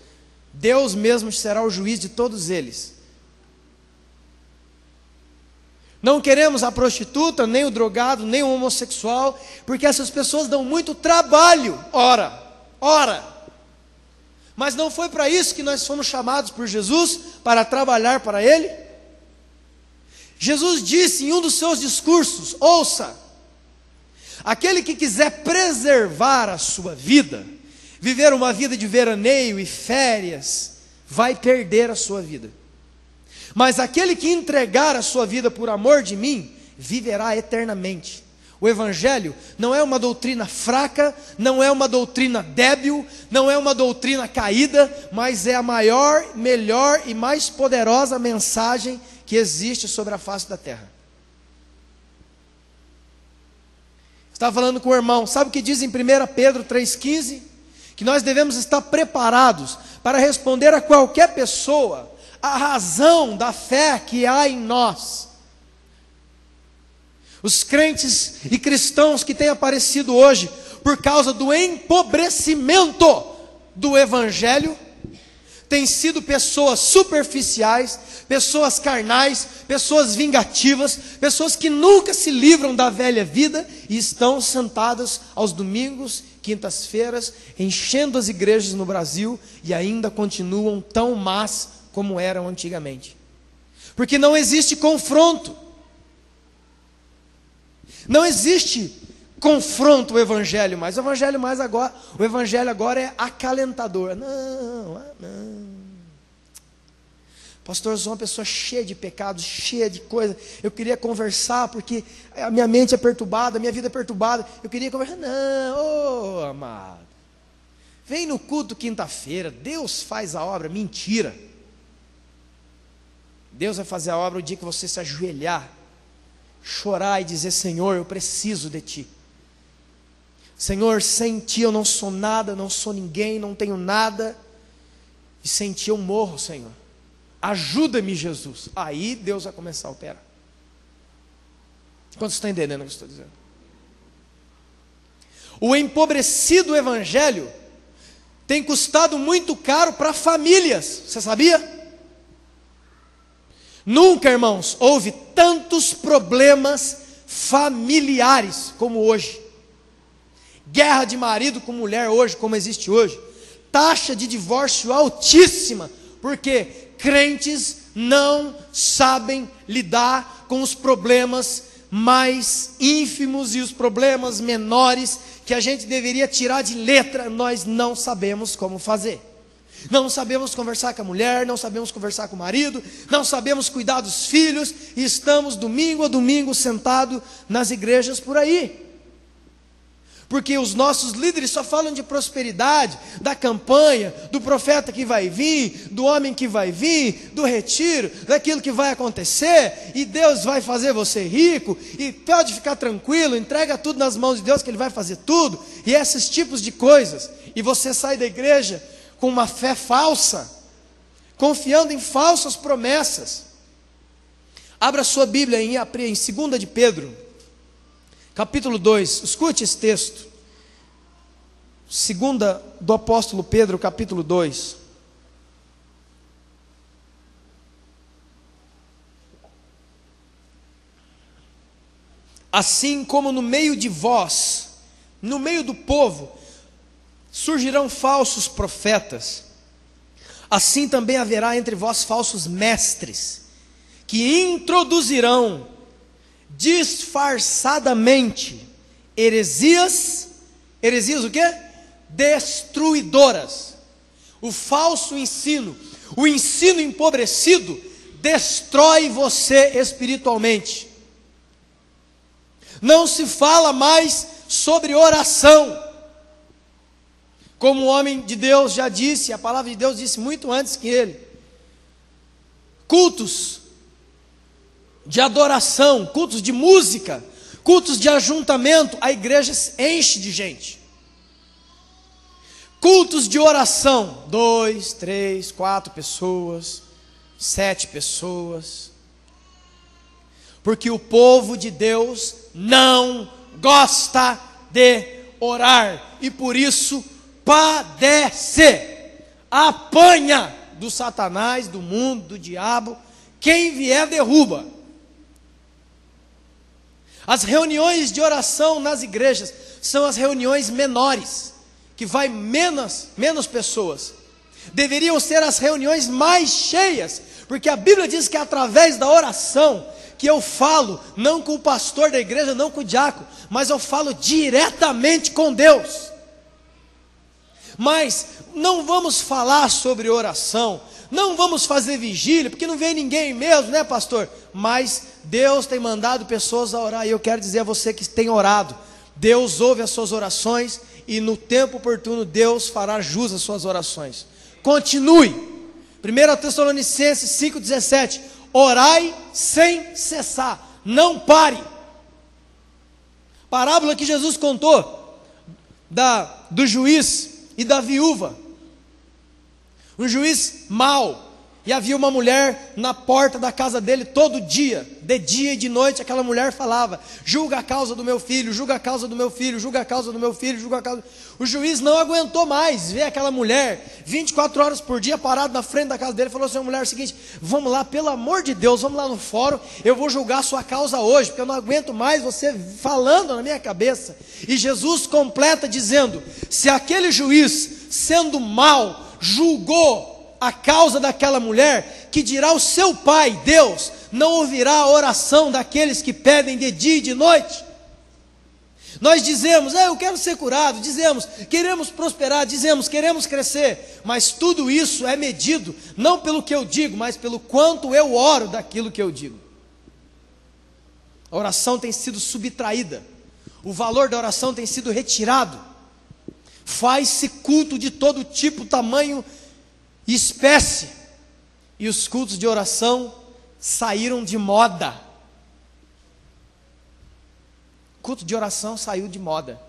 Deus mesmo será o juiz de todos eles. Não queremos a prostituta, nem o drogado, nem o homossexual, porque essas pessoas dão muito trabalho, ora. Mas não foi para isso que nós fomos chamados por Jesus, para trabalhar para Ele? Jesus disse em um dos seus discursos, ouça: aquele que quiser preservar a sua vida, viver uma vida de veraneio e férias, vai perder a sua vida. Mas aquele que entregar a sua vida por amor de mim, viverá eternamente. O Evangelho não é uma doutrina fraca, não é uma doutrina débil, não é uma doutrina caída, mas é a maior, melhor e mais poderosa mensagem que existe sobre a face da terra. Estava falando com o irmão, sabe o que diz em 1 Pedro 3,15? Que nós devemos estar preparados para responder a qualquer pessoa a razão da fé que há em nós. Os crentes e cristãos que têm aparecido hoje, por causa do empobrecimento do Evangelho, têm sido pessoas superficiais, pessoas carnais, pessoas vingativas, pessoas que nunca se livram da velha vida e estão sentadas aos domingos, quintas-feiras, enchendo as igrejas no Brasil e ainda continuam tão más como eram antigamente. Porque não existe confronto. Não existe confronto o evangelho mais. O evangelho agora é acalentador. Não. Pastor, eu sou uma pessoa cheia de pecados, cheia de coisa. Eu queria conversar porque a minha mente é perturbada, a minha vida é perturbada. Eu queria conversar. Não, amado. Vem no culto quinta-feira, Deus faz a obra. Mentira. Deus vai fazer a obra o dia que você se ajoelhar, chorar e dizer: Senhor, eu preciso de Ti. Senhor, sem Ti eu não sou nada, não sou ninguém, não tenho nada. E sem Ti eu morro, Senhor. Ajuda-me, Jesus. Aí Deus vai começar a operar. Quantos estão entendendo o que eu estou dizendo? O empobrecido evangelho tem custado muito caro para famílias. Você sabia? Nunca, irmãos, houve tantos problemas familiares como hoje. Guerra de marido com mulher hoje, como existe hoje. Taxa de divórcio altíssima, porque crentes não sabem lidar com os problemas mais ínfimos e os problemas menores que a gente deveria tirar de letra. Nós não sabemos como fazer. Não sabemos conversar com a mulher, não sabemos conversar com o marido, não sabemos cuidar dos filhos, e estamos domingo a domingo sentados nas igrejas por aí. Porque os nossos líderes só falam de prosperidade, da campanha, do profeta que vai vir, do homem que vai vir, do retiro, daquilo que vai acontecer, e Deus vai fazer você rico, e pode ficar tranquilo, entrega tudo nas mãos de Deus que Ele vai fazer tudo, e esses tipos de coisas, e você sai da igreja com uma fé falsa, confiando em falsas promessas. Abra sua Bíblia em 2 de Pedro, capítulo 2, escute esse texto. 2 do apóstolo Pedro, capítulo 2. Assim como no meio de vós, no meio do povo, surgirão falsos profetas, assim também haverá entre vós falsos mestres, que introduzirão disfarçadamente heresias o quê? Destruidoras. O falso ensino, o ensino empobrecido, destrói você espiritualmente. Não se fala mais sobre oração. Como o homem de Deus já disse, a palavra de Deus disse muito antes que ele. Cultos de adoração, cultos de música, cultos de ajuntamento, a igreja enche de gente. Cultos de oração, 2, 3, 4 pessoas, 7 pessoas. Porque o povo de Deus não gosta de orar, e por isso padece, apanha do Satanás, do mundo, do diabo. Quem vier derruba. As reuniões de oração nas igrejas são as reuniões menores, que vai menos pessoas. Deveriam ser as reuniões mais cheias, porque a Bíblia diz que é através da oração que eu falo, não com o pastor da igreja, não com o diácono, mas eu falo diretamente com Deus. Mas não vamos falar sobre oração, não vamos fazer vigília, porque não vem ninguém mesmo, né, pastor? Mas Deus tem mandado pessoas a orar, e eu quero dizer a você que tem orado, Deus ouve as suas orações, e no tempo oportuno Deus fará jus às suas orações. Continue. 1 Tessalonicenses 5,17, orai sem cessar, não pare. Parábola que Jesus contou, do juiz e da viúva. Um juiz mau, E havia uma mulher na porta da casa dele todo dia, de dia e de noite, aquela mulher falava: julga a causa do meu filho, julga a causa do meu filho, julga a causa do meu filho, julga a causa. O juiz não aguentou mais ver aquela mulher 24 horas por dia parado na frente da casa dele. Falou assim: mulher, é o seguinte, vamos lá, pelo amor de Deus, vamos lá no fórum, eu vou julgar a sua causa hoje, porque eu não aguento mais você falando na minha cabeça. E Jesus completa dizendo: se aquele juiz, sendo mau, julgou a causa daquela mulher, que dirá o seu pai, Deus, não ouvirá a oração daqueles que pedem de dia e de noite? Nós dizemos: eu quero ser curado, dizemos, queremos prosperar, dizemos, queremos crescer, mas tudo isso é medido, não pelo que eu digo, mas pelo quanto eu oro daquilo que eu digo. A oração tem sido subtraída, o valor da oração tem sido retirado, faz-se culto de todo tipo, tamanho e espécie, e os cultos de oração saíram de moda. O culto de oração saiu de moda.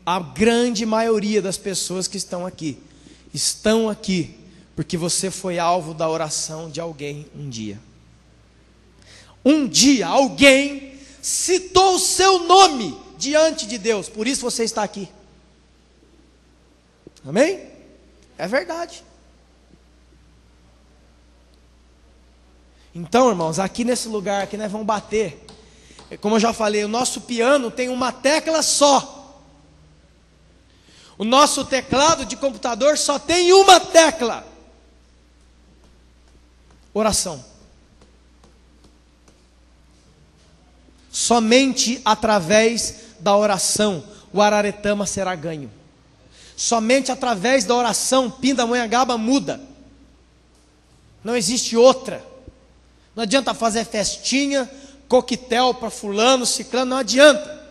A grande maioria das pessoas que estão aqui porque você foi alvo da oração de alguém um dia. Um dia alguém citou o seu nome diante de Deus, por isso você está aqui. Amém? É verdade. Então, irmãos, aqui nesse lugar, aqui nós vamos bater. Como eu já falei, o nosso piano tem uma tecla só. O nosso teclado de computador só tem uma tecla: oração. Somente através da oração o Araretama será ganho. Somente através da oração Pindamonhangaba muda. Não existe outra. Não adianta fazer festinha, coquetel para fulano, ciclano, não adianta.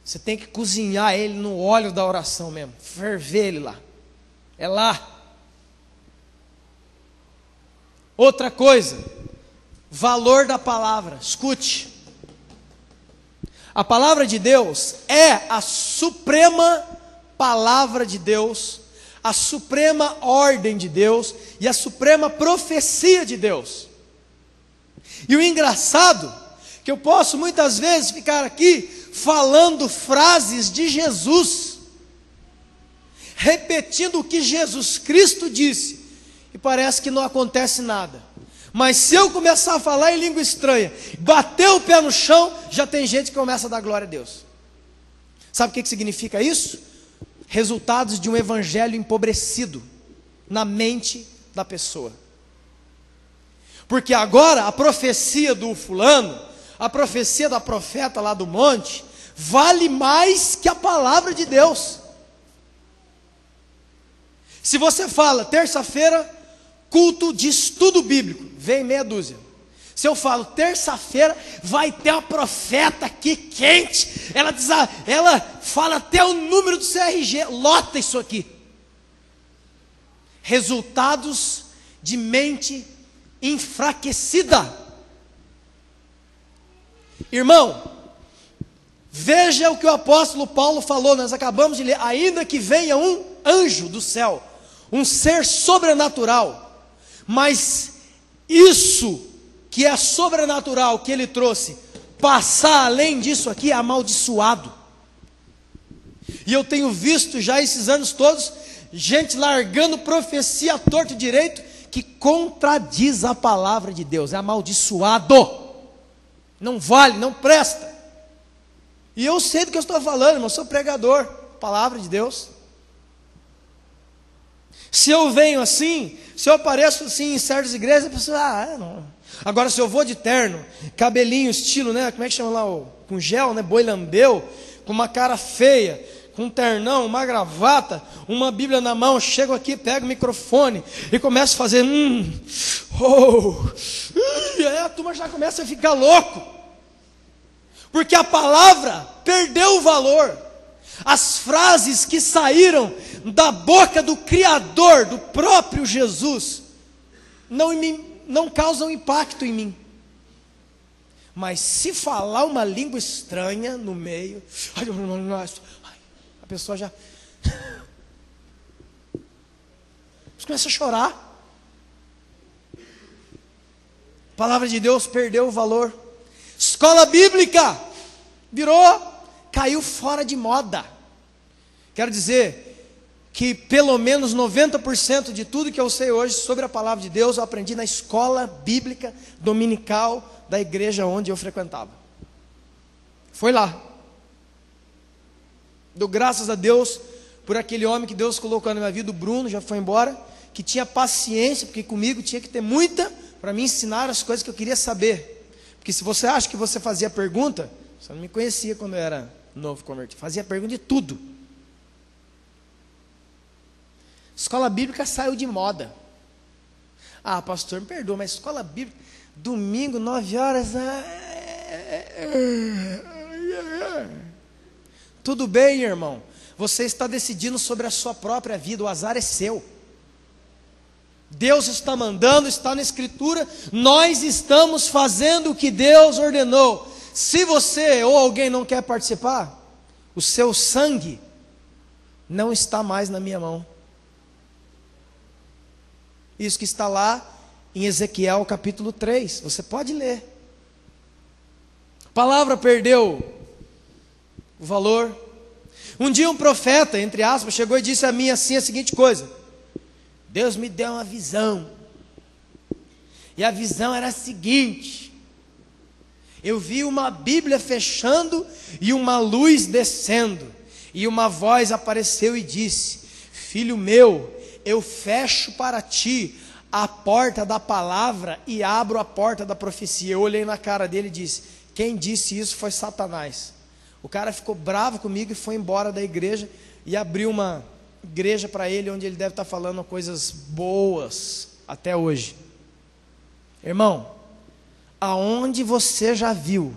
Você tem que cozinhar ele no óleo da oração mesmo, ferver ele lá. É lá. Outra coisa, valor da palavra. Escute. A palavra de Deus é a suprema palavra de Deus, a suprema ordem de Deus e a suprema profecia de Deus. E o engraçado, que eu posso muitas vezes ficar aqui falando frases de Jesus, repetindo o que Jesus Cristo disse, e parece que não acontece nada. Mas se eu começar a falar em língua estranha, bater o pé no chão, já tem gente que começa a dar glória a Deus. Sabe o que significa isso? Resultados de um evangelho empobrecido na mente da pessoa. Porque agora a profecia do fulano, a profecia da profeta lá do monte, vale mais que a palavra de Deus. Se você fala, terça-feira, culto de estudo bíblico, vem meia dúzia. Se eu falo, terça-feira vai ter uma profeta aqui quente, ela fala até o número do CRG, lota isso aqui. Resultados de mente enfraquecida. Irmão, veja o que o apóstolo Paulo falou, nós acabamos de ler: ainda que venha um anjo do céu, um ser sobrenatural, mas isso que é sobrenatural que ele trouxe, passar além disso aqui, é amaldiçoado. E eu tenho visto já esses anos todos, gente largando profecia à torto e direito, que contradiz a palavra de Deus, é amaldiçoado, não vale, não presta. E eu sei do que eu estou falando, irmão, eu sou pregador, palavra de Deus. Se eu venho assim, se eu apareço assim em certas igrejas, a pessoa, não. Agora se eu vou de terno, cabelinho, estilo, né, como é que chama lá, com gel, né, boi lambeu, com uma cara feia, com um ternão, uma gravata, uma Bíblia na mão, chego aqui, pego o microfone e começo a fazer, e aí a turma já começa a ficar louco, porque a palavra perdeu o valor. As frases que saíram da boca do Criador, do próprio Jesus, não causam impacto em mim. Mas se falar uma língua estranha no meio, a pessoa já... Você começa a chorar. A palavra de Deus perdeu o valor. Escola bíblica caiu fora de moda. Quero dizer que pelo menos 90% de tudo que eu sei hoje sobre a palavra de Deus eu aprendi na escola bíblica dominical da igreja onde eu frequentava. Foi lá. Dou graças a Deus por aquele homem que Deus colocou na minha vida, o Bruno, já foi embora, que tinha paciência, porque comigo tinha que ter muita, para me ensinar as coisas que eu queria saber. Porque se você acha que você fazia pergunta, você não me conhecia quando eu era novo convertido, fazia pergunta de tudo. Escola bíblica saiu de moda. Ah, pastor, me perdoa, mas escola bíblica, domingo, 9 horas. Tudo bem, irmão. Você está decidindo sobre a sua própria vida, o azar é seu. Deus está mandando, está na Escritura, nós estamos fazendo o que Deus ordenou. Se você ou alguém não quer participar, o seu sangue não está mais na minha mão. Isso que está lá em Ezequiel capítulo 3, você pode ler. A palavra perdeu o valor. Um dia um profeta, entre aspas, chegou e disse a mim assim a seguinte coisa: Deus me deu uma visão, e a visão era a seguinte: eu vi uma Bíblia fechando e uma luz descendo, e uma voz apareceu e disse: filho meu, eu fecho para ti a porta da palavra e abro a porta da profecia. Eu olhei na cara dele e disse: quem disse isso foi Satanás. O cara ficou bravo comigo e foi embora da igreja e abriu uma igreja para ele, onde ele deve estar falando coisas boas até hoje. Irmão, aonde você já viu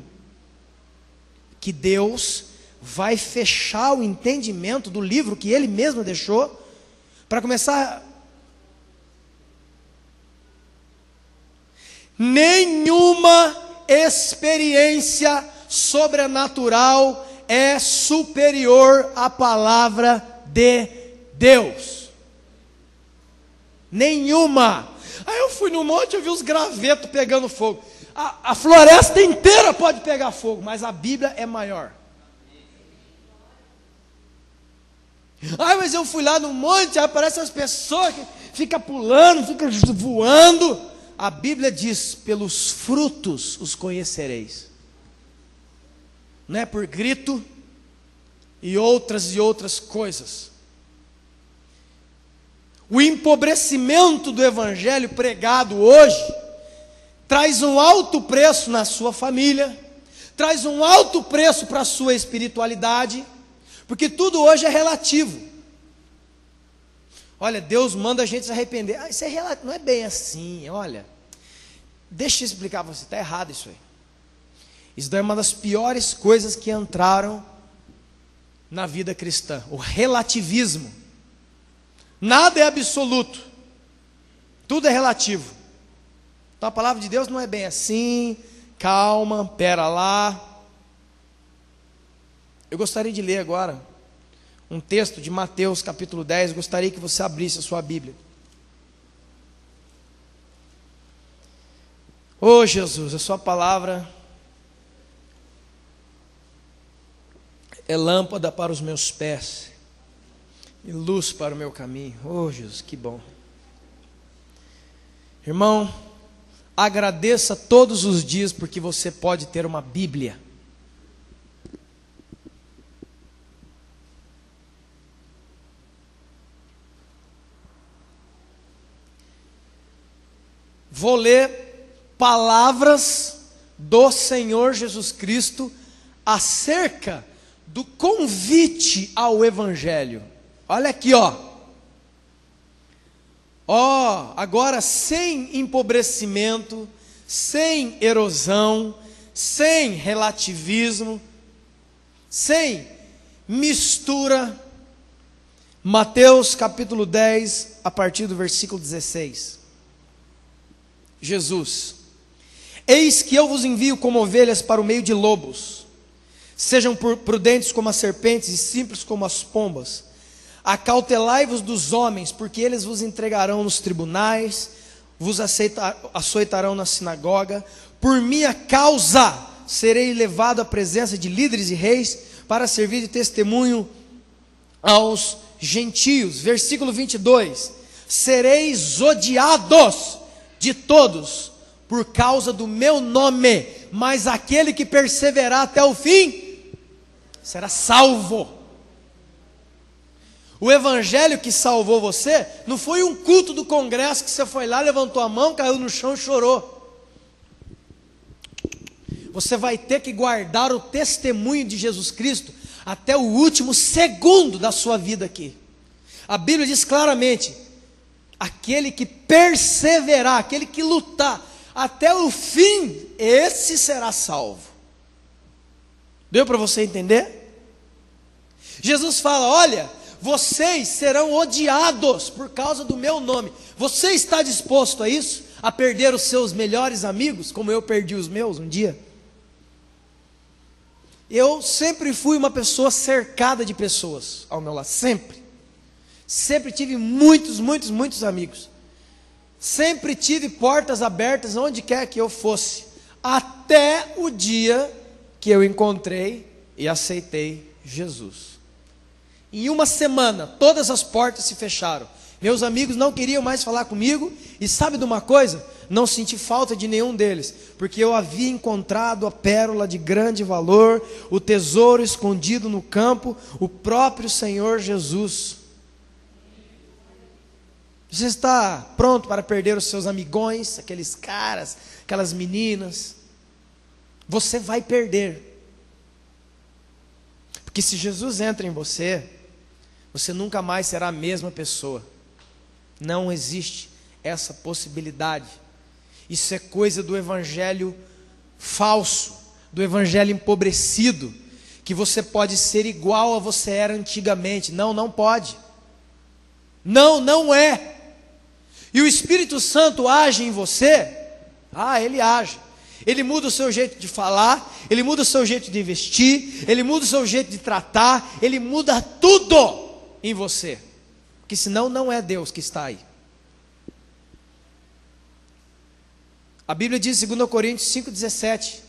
que Deus vai fechar o entendimento do livro que Ele mesmo deixou, para começar? Nenhuma experiência sobrenatural é superior à palavra de Deus. Nenhuma. Aí eu fui no monte, eu vi os gravetos pegando fogo. A floresta inteira pode pegar fogo, mas a Bíblia é maior. Mas eu fui lá no monte, aí aparecem as pessoas que ficam pulando, ficam voando. A Bíblia diz: pelos frutos os conhecereis. Não é por grito e outras coisas. O empobrecimento do evangelho pregado hoje traz um alto preço na sua família, traz um alto preço para a sua espiritualidade, porque tudo hoje é relativo. Olha, Deus manda a gente se arrepender. Isso é relativo, não é bem assim. Olha, deixa eu explicar para você, está errado isso aí. Isso daí é uma das piores coisas que entraram na vida cristã, o relativismo. Nada é absoluto, tudo é relativo. Então a palavra de Deus não é bem assim. Calma, pera lá. Eu gostaria de ler agora um texto de Mateus capítulo 10, gostaria que você abrisse a sua Bíblia. Oh Jesus, a sua palavra é lâmpada para os meus pés e luz para o meu caminho. Oh Jesus, que bom. Irmão, agradeça todos os dias porque você pode ter uma Bíblia. Vou ler palavras do Senhor Jesus Cristo acerca do convite ao Evangelho. Olha aqui, agora sem empobrecimento, sem erosão, sem relativismo, sem mistura. Mateus capítulo 10, a partir do versículo 16. Jesus: eis que eu vos envio como ovelhas para o meio de lobos. Sejam prudentes como as serpentes e simples como as pombas. Acautelai-vos dos homens, porque eles vos entregarão nos tribunais, vos açoitarão na sinagoga. Por minha causa serei levado à presença de líderes e reis, para servir de testemunho aos gentios. Versículo 22. Sereis odiados de todos por causa do meu nome, mas aquele que perseverar até o fim será salvo. O evangelho que salvou você não foi um culto do congresso que você foi lá, levantou a mão, caiu no chão e chorou. Você vai ter que guardar o testemunho de Jesus Cristo até o último segundo da sua vida aqui. A Bíblia diz claramente: aquele que perseverar, aquele que lutar até o fim, esse será salvo. Deu para você entender? Jesus fala: olha, vocês serão odiados por causa do meu nome. Você está disposto a isso? A perder os seus melhores amigos, como eu perdi os meus um dia? Eu sempre fui uma pessoa cercada de pessoas ao meu lado, sempre. Sempre tive muitos amigos. Sempre tive portas abertas onde quer que eu fosse, até o dia que eu encontrei e aceitei Jesus. Em uma semana, todas as portas se fecharam. Meus amigos não queriam mais falar comigo, e sabe de uma coisa? Não senti falta de nenhum deles, porque eu havia encontrado a pérola de grande valor, o tesouro escondido no campo, o próprio Senhor Jesus. Você está pronto para perder os seus amigões, aqueles caras, aquelas meninas? Você vai perder. Porque se Jesus entra em você, você nunca mais será a mesma pessoa. Não existe essa possibilidade. Isso é coisa do evangelho falso, do evangelho empobrecido, que você pode ser igual a você era antigamente. Não, não pode. Não, não é. E o Espírito Santo age em você? Ele age. Ele muda o seu jeito de falar, ele muda o seu jeito de vestir, ele muda o seu jeito de tratar, ele muda tudo em você. Porque senão não é Deus que está aí. A Bíblia diz em 2 Coríntios 5,17: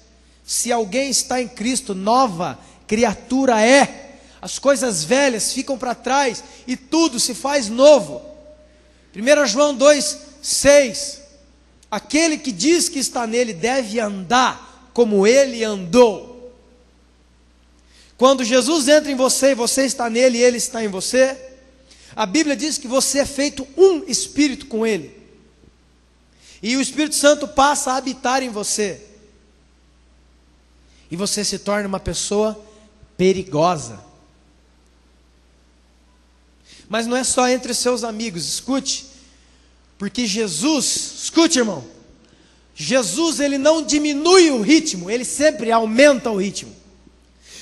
se alguém está em Cristo, nova criatura é. As coisas velhas ficam para trás e tudo se faz novo. 1 João 2,6: aquele que diz que está nele deve andar como ele andou. Quando Jesus entra em você e você está nele e ele está em você, a Bíblia diz que você é feito um espírito com ele. E o Espírito Santo passa a habitar em você. E você se torna uma pessoa perigosa. Mas não é só entre seus amigos, escute. Porque Jesus, escute, irmão, Jesus, ele não diminui o ritmo, ele sempre aumenta o ritmo.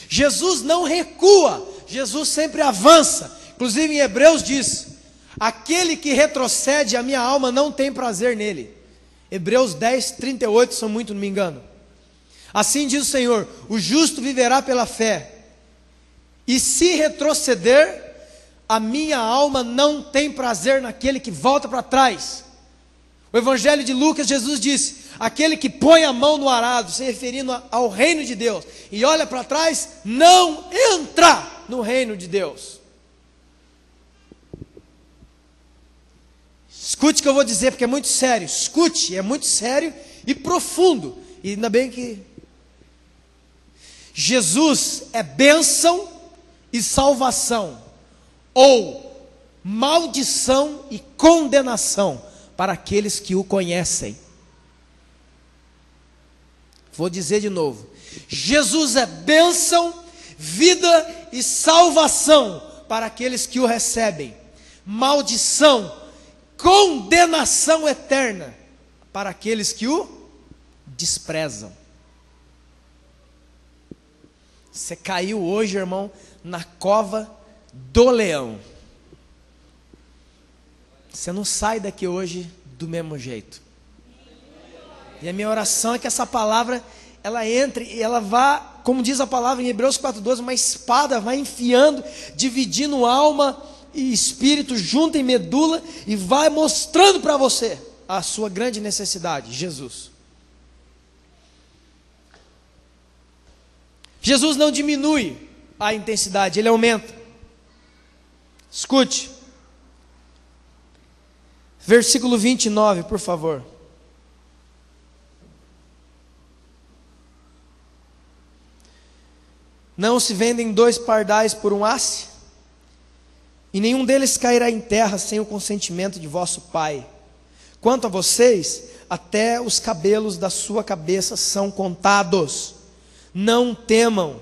Jesus não recua, Jesus sempre avança. Inclusive em Hebreus diz: aquele que retrocede, a minha alma não tem prazer nele. Hebreus 10:38, se eu muito não me engano. Assim diz o Senhor: o justo viverá pela fé. E se retroceder, a minha alma não tem prazer naquele que volta para trás. O Evangelho de Lucas, Jesus disse: aquele que põe a mão no arado, se referindo ao reino de Deus, e olha para trás, não entra no reino de Deus. Escute o que eu vou dizer, porque é muito sério. Escute, é muito sério e profundo. E ainda bem que Jesus é bênção e salvação, ou maldição e condenação para aqueles que o conhecem. Vou dizer de novo: Jesus é bênção, vida e salvação para aqueles que o recebem. Maldição, condenação eterna para aqueles que o desprezam. Você caiu hoje, irmão, na cova do leão. Você não sai daqui hoje do mesmo jeito. E a minha oração é que essa palavra, ela entre e ela vá, como diz a palavra em Hebreus 4:12, uma espada vai enfiando, dividindo alma e espírito junta em medula e vai mostrando para você a sua grande necessidade, Jesus. Jesus não diminui a intensidade, ele aumenta. Escute. Versículo 29, por favor. Não se vendem 2 pardais por um asse? E nenhum deles cairá em terra sem o consentimento de vosso Pai. Quanto a vocês, até os cabelos da sua cabeça são contados. Não temam,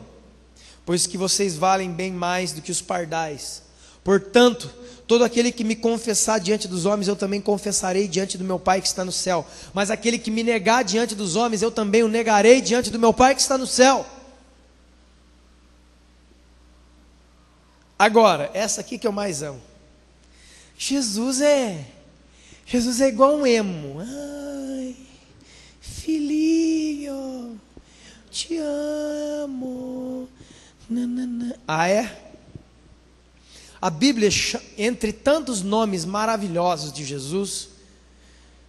pois que vocês valem bem mais do que os pardais. Portanto, todo aquele que me confessar diante dos homens, eu também confessarei diante do meu Pai que está no céu. Mas aquele que me negar diante dos homens, eu também o negarei diante do meu Pai que está no céu. Agora, essa aqui que eu mais amo. Jesus é igual um emo. Ai, filhinho, te amo. Nanana. Ah, é? A Bíblia, entre tantos nomes maravilhosos de Jesus,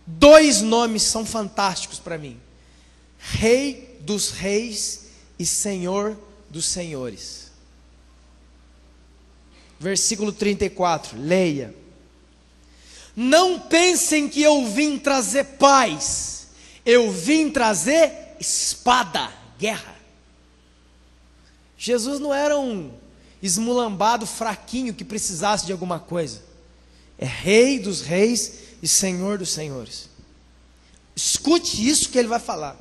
2 nomes são fantásticos para mim: Rei dos Reis e Senhor dos Senhores. Versículo 34, leia. Não pensem que eu vim trazer paz, eu vim trazer espada, guerra. Jesus não era um esmulambado fraquinho que precisasse de alguma coisa. É Rei dos Reis e Senhor dos Senhores. Escute isso que ele vai falar.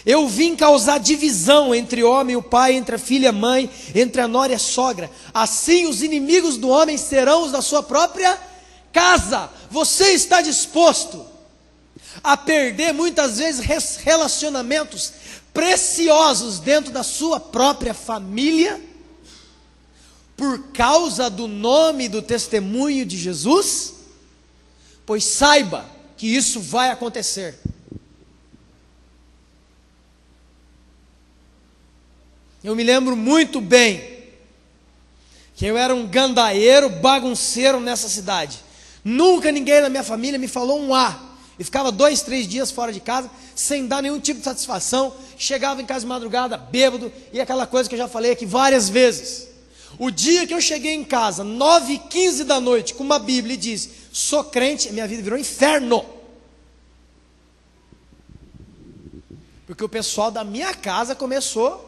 Eu vim causar divisão entre o homem e o pai, entre a filha e a mãe, entre a nora e a sogra. Assim os inimigos do homem serão os da sua própria casa. Você está disposto a perder muitas vezes relacionamentos preciosos dentro da sua própria família por causa do nome e do testemunho de Jesus? Pois saiba que isso vai acontecer. Eu me lembro muito bem que eu era um gandaieiro, bagunceiro nessa cidade. Nunca ninguém na minha família me falou um A. E ficava 2, 3 dias fora de casa, sem dar nenhum tipo de satisfação. Chegava em casa de madrugada, bêbado, e aquela coisa que eu já falei aqui várias vezes. O dia que eu cheguei em casa, 9h15 da noite, com uma Bíblia e disse: sou crente, minha vida virou inferno. Porque o pessoal da minha casa começou.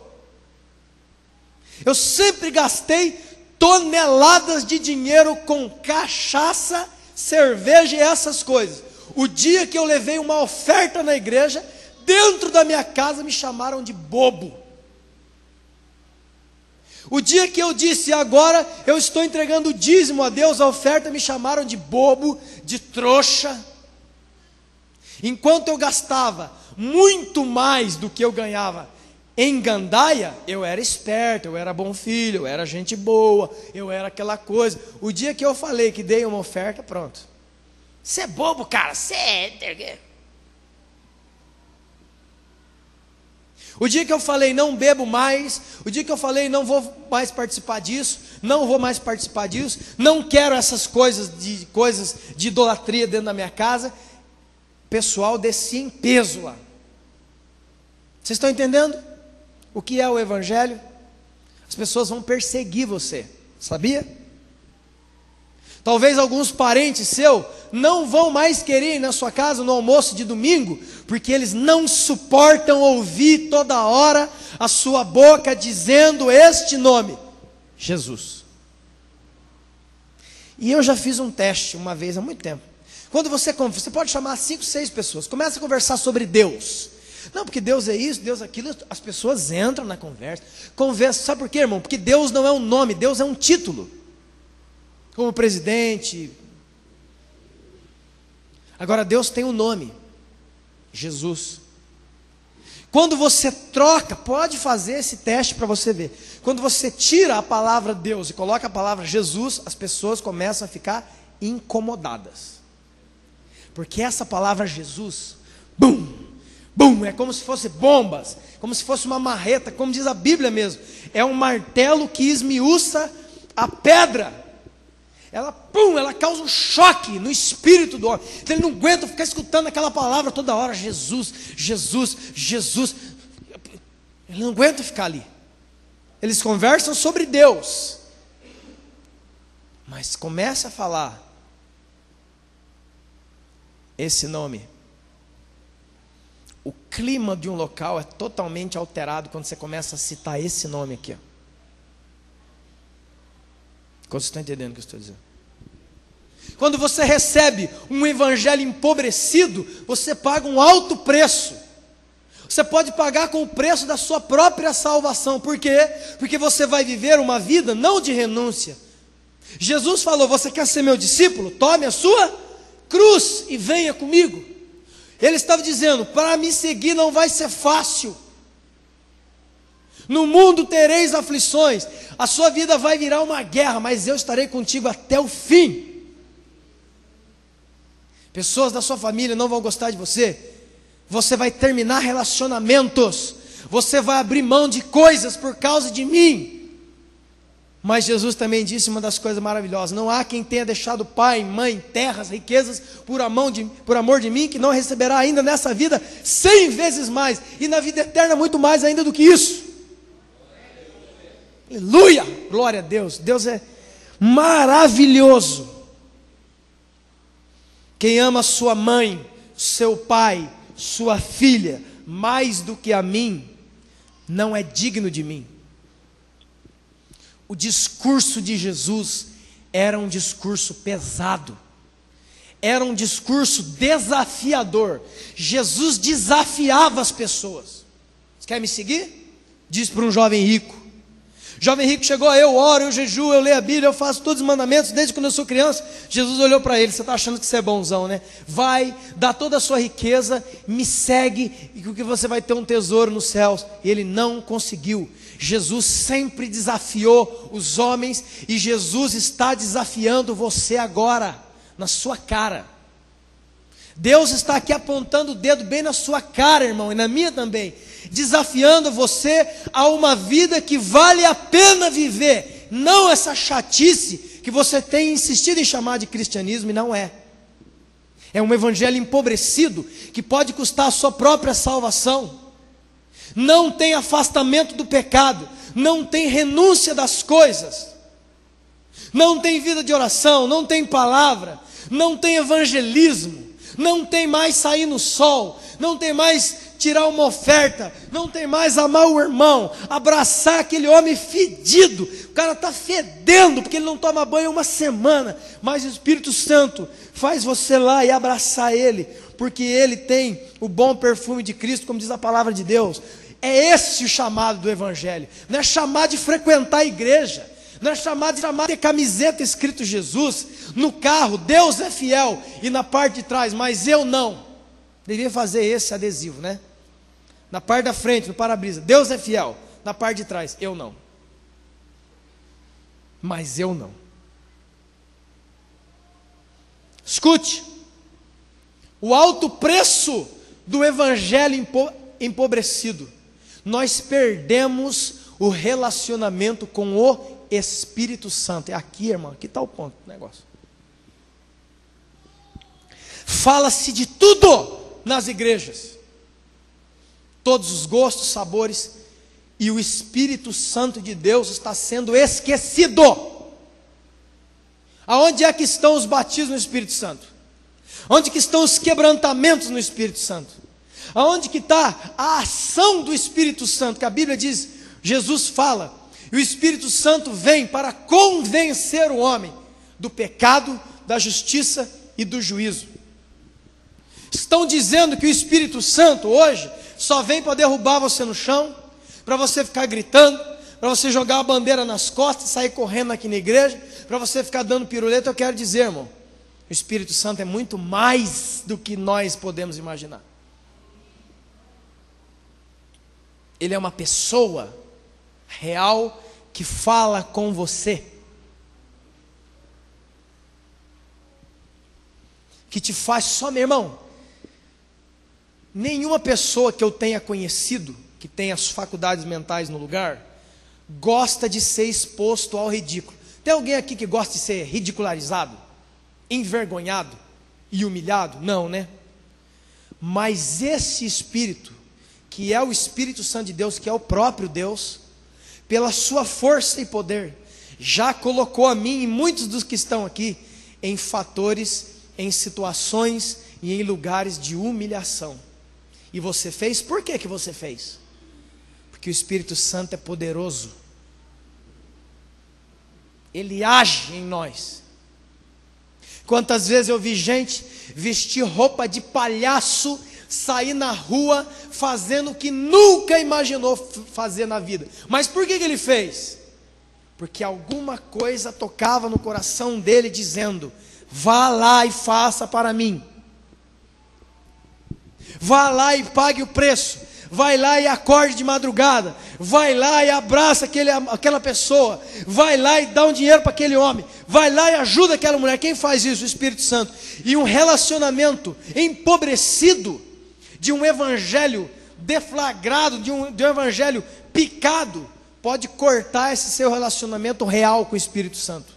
Eu sempre gastei toneladas de dinheiro com cachaça, cerveja e essas coisas. O dia que eu levei uma oferta na igreja, dentro da minha casa me chamaram de bobo. O dia que eu disse: agora eu estou entregando o dízimo a Deus, a oferta, me chamaram de bobo, de trouxa. Enquanto eu gastava muito mais do que eu ganhava em gandaia, eu era esperto, eu era bom filho, eu era gente boa, eu era aquela coisa. O dia que eu falei que dei uma oferta, pronto. Você é bobo, cara, você é... O dia que eu falei não bebo mais, o dia que eu falei não vou mais participar disso, não vou mais participar disso, não quero essas coisas de idolatria dentro da minha casa, o pessoal descia em peso lá. Vocês estão entendendo o que é o Evangelho? As pessoas vão perseguir você, sabia? Talvez alguns parentes seus não vão mais querer ir na sua casa no almoço de domingo, porque eles não suportam ouvir toda hora a sua boca dizendo este nome: Jesus. E eu já fiz um teste uma vez há muito tempo. Quando você pode chamar 5, 6 pessoas, começa a conversar sobre Deus. Não, porque Deus é isso, Deus é aquilo, as pessoas entram na conversa. Sabe por quê, irmão? Porque Deus não é um nome, Deus é um título. Como presidente. Agora Deus tem um nome: Jesus. Quando você troca, pode fazer esse teste para você ver. Quando você tira a palavra Deus e coloca a palavra Jesus, as pessoas começam a ficar incomodadas. Porque essa palavra Jesus, bum, bum, é como se fosse bombas, como se fosse uma marreta, como diz a Bíblia mesmo. É um martelo que esmiuça a pedra. ela causa um choque no espírito do homem. Então ele não aguenta ficar escutando aquela palavra toda hora, Jesus, Jesus, Jesus. Ele não aguenta ficar ali. Eles conversam sobre Deus, mas começa a falar esse nome. O clima de um local é totalmente alterado quando você começa a citar esse nome aqui, ó. Quando você está entendendo o que eu estou dizendo? Quando você recebe um evangelho empobrecido, você paga um alto preço. Você pode pagar com o preço da sua própria salvação. Por quê? Porque você vai viver uma vida não de renúncia. Jesus falou: você quer ser meu discípulo? Tome a sua cruz e venha comigo. Ele estava dizendo: para me seguir não vai ser fácil. No mundo tereis aflições, a sua vida vai virar uma guerra, mas eu estarei contigo até o fim. Pessoas da sua família não vão gostar de você, você vai terminar relacionamentos, você vai abrir mão de coisas por causa de mim. Mas Jesus também disse uma das coisas maravilhosas: não há quem tenha deixado pai, mãe, terras, riquezas, por amor de mim, que não receberá ainda nessa vida 100 vezes mais, e na vida eterna muito mais ainda do que isso. Aleluia, glória a Deus. Deus é maravilhoso. Quem ama sua mãe, seu pai, sua filha mais do que a mim, não é digno de mim. O discurso de Jesus era um discurso pesado, era um discurso desafiador. Jesus desafiava as pessoas. Você quer me seguir? Diz para um jovem rico. Jovem rico chegou: eu oro, eu jejuo, eu leio a Bíblia, eu faço todos os mandamentos desde quando eu sou criança. Jesus olhou para ele: você está achando que você é bonzão, né? Vai, dá toda a sua riqueza, me segue, e que você vai ter um tesouro nos céus. E ele não conseguiu. Jesus sempre desafiou os homens, e Jesus está desafiando você agora, na sua cara. Deus está aqui apontando o dedo bem na sua cara, irmão, e na minha também, desafiando você a uma vida que vale a pena viver, não essa chatice que você tem insistido em chamar de cristianismo, e não é. É um evangelho empobrecido, que pode custar a sua própria salvação. Não tem afastamento do pecado, não tem renúncia das coisas, não tem vida de oração, não tem palavra, não tem evangelismo, não tem mais sair no sol, não tem mais tirar uma oferta, não tem mais amar o irmão, abraçar aquele homem fedido. O cara está fedendo porque ele não toma banho uma semana, mas o Espírito Santo faz você lá e abraçar ele, porque ele tem o bom perfume de Cristo, como diz a palavra de Deus. É esse o chamado do evangelho. Não é chamar de frequentar a igreja, não é chamar de ter camiseta escrito Jesus no carro, Deus é fiel, e na parte de trás, mas eu não. Devia fazer esse adesivo, né? Na parte da frente, no para-brisa, Deus é fiel. Na parte de trás, eu não. Mas eu não. Escute: o alto preço do evangelho empobrecido. Nós perdemos o relacionamento com o Espírito Santo. É aqui, irmão, aqui está o ponto do negócio. Fala-se de tudo nas igrejas, todos os gostos, sabores, e o Espírito Santo de Deus está sendo esquecido. Aonde é que estão os batismos no Espírito Santo? Onde que estão os quebrantamentos no Espírito Santo? Aonde que está a ação do Espírito Santo? Que a Bíblia diz, Jesus fala, e o Espírito Santo vem para convencer o homem do pecado, da justiça e do juízo. Estão dizendo que o Espírito Santo hoje só vem para derrubar você no chão, para você ficar gritando, para você jogar a bandeira nas costas e sair correndo aqui na igreja, para você ficar dando piruleta. Eu quero dizer, irmão, o Espírito Santo é muito mais do que nós podemos imaginar. Ele é uma pessoa real que fala com você, que te faz só, meu irmão. Nenhuma pessoa que eu tenha conhecido, que tenha as faculdades mentais no lugar, gosta de ser exposto ao ridículo. Tem alguém aqui que gosta de ser ridicularizado, envergonhado e humilhado? Não, né? Mas esse Espírito, que é o Espírito Santo de Deus, que é o próprio Deus, pela sua força e poder, já colocou a mim e muitos dos que estão aqui em fatores, em situações e em lugares de humilhação. E você fez? Por que que você fez? Porque o Espírito Santo é poderoso. Ele age em nós. Quantas vezes eu vi gente vestir roupa de palhaço, sair na rua fazendo o que nunca imaginou fazer na vida. Mas por que que ele fez? Porque alguma coisa tocava no coração dele dizendo: vá lá e faça para mim. Vá lá e pague o preço. Vai lá e acorde de madrugada. Vai lá e abraça aquela pessoa. Vai lá e dá um dinheiro para aquele homem. Vai lá e ajuda aquela mulher. Quem faz isso? O Espírito Santo. E um relacionamento empobrecido, de um evangelho deflagrado, de um evangelho picado, pode cortar esse seu relacionamento real com o Espírito Santo.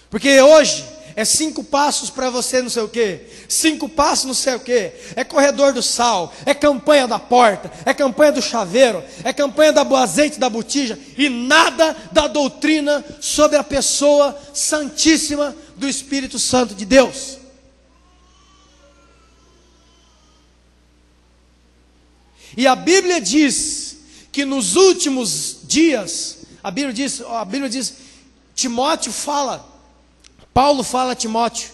Porque hoje é 5 passos para você não sei o quê, 5 passos não sei o quê, é corredor do sal, é campanha da porta, é campanha do chaveiro, é campanha do azeite da botija, e nada da doutrina sobre a pessoa santíssima do Espírito Santo de Deus. E a Bíblia diz que nos últimos dias, a Bíblia diz, Timóteo fala, Paulo fala a Timóteo,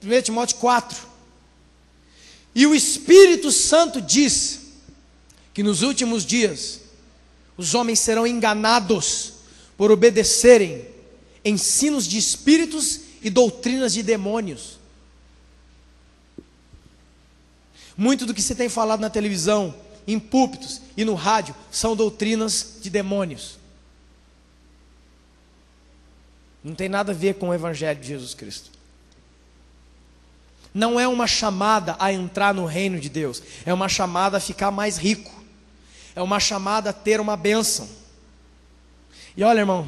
1 Timóteo 4, e o Espírito Santo diz que nos últimos dias os homens serão enganados por obedecerem ensinos de espíritos e doutrinas de demônios. Muito do que se tem falado na televisão, em púlpitos e no rádio, são doutrinas de demônios. Não tem nada a ver com o Evangelho de Jesus Cristo. Não é uma chamada a entrar no reino de Deus, é uma chamada a ficar mais rico, é uma chamada a ter uma bênção. E olha, irmão,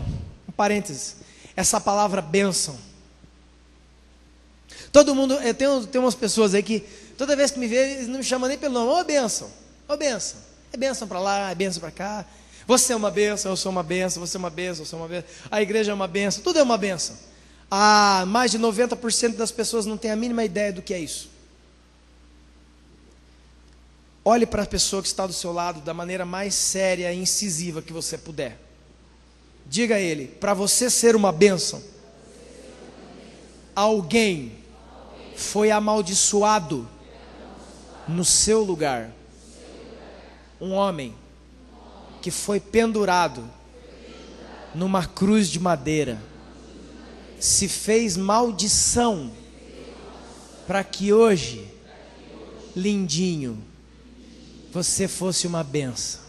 um parênteses, essa palavra bênção, todo mundo, tem umas pessoas aí que toda vez que me vê, eles não me chamam nem pelo nome. Ô bênção, ô bênção, é bênção para lá, é bênção para cá. Você é uma bênção, eu sou uma bênção, você é uma bênção, eu sou uma bênção. A igreja é uma bênção, tudo é uma bênção. Mais de 90% das pessoas não têm a mínima ideia do que é isso. Olhe para a pessoa que está do seu lado da maneira mais séria e incisiva que você puder. Diga a ele: para você ser uma bênção, alguém foi amaldiçoado no seu lugar. Um homem que foi pendurado numa cruz de madeira, se fez maldição para que hoje, lindinho, você fosse uma bênção.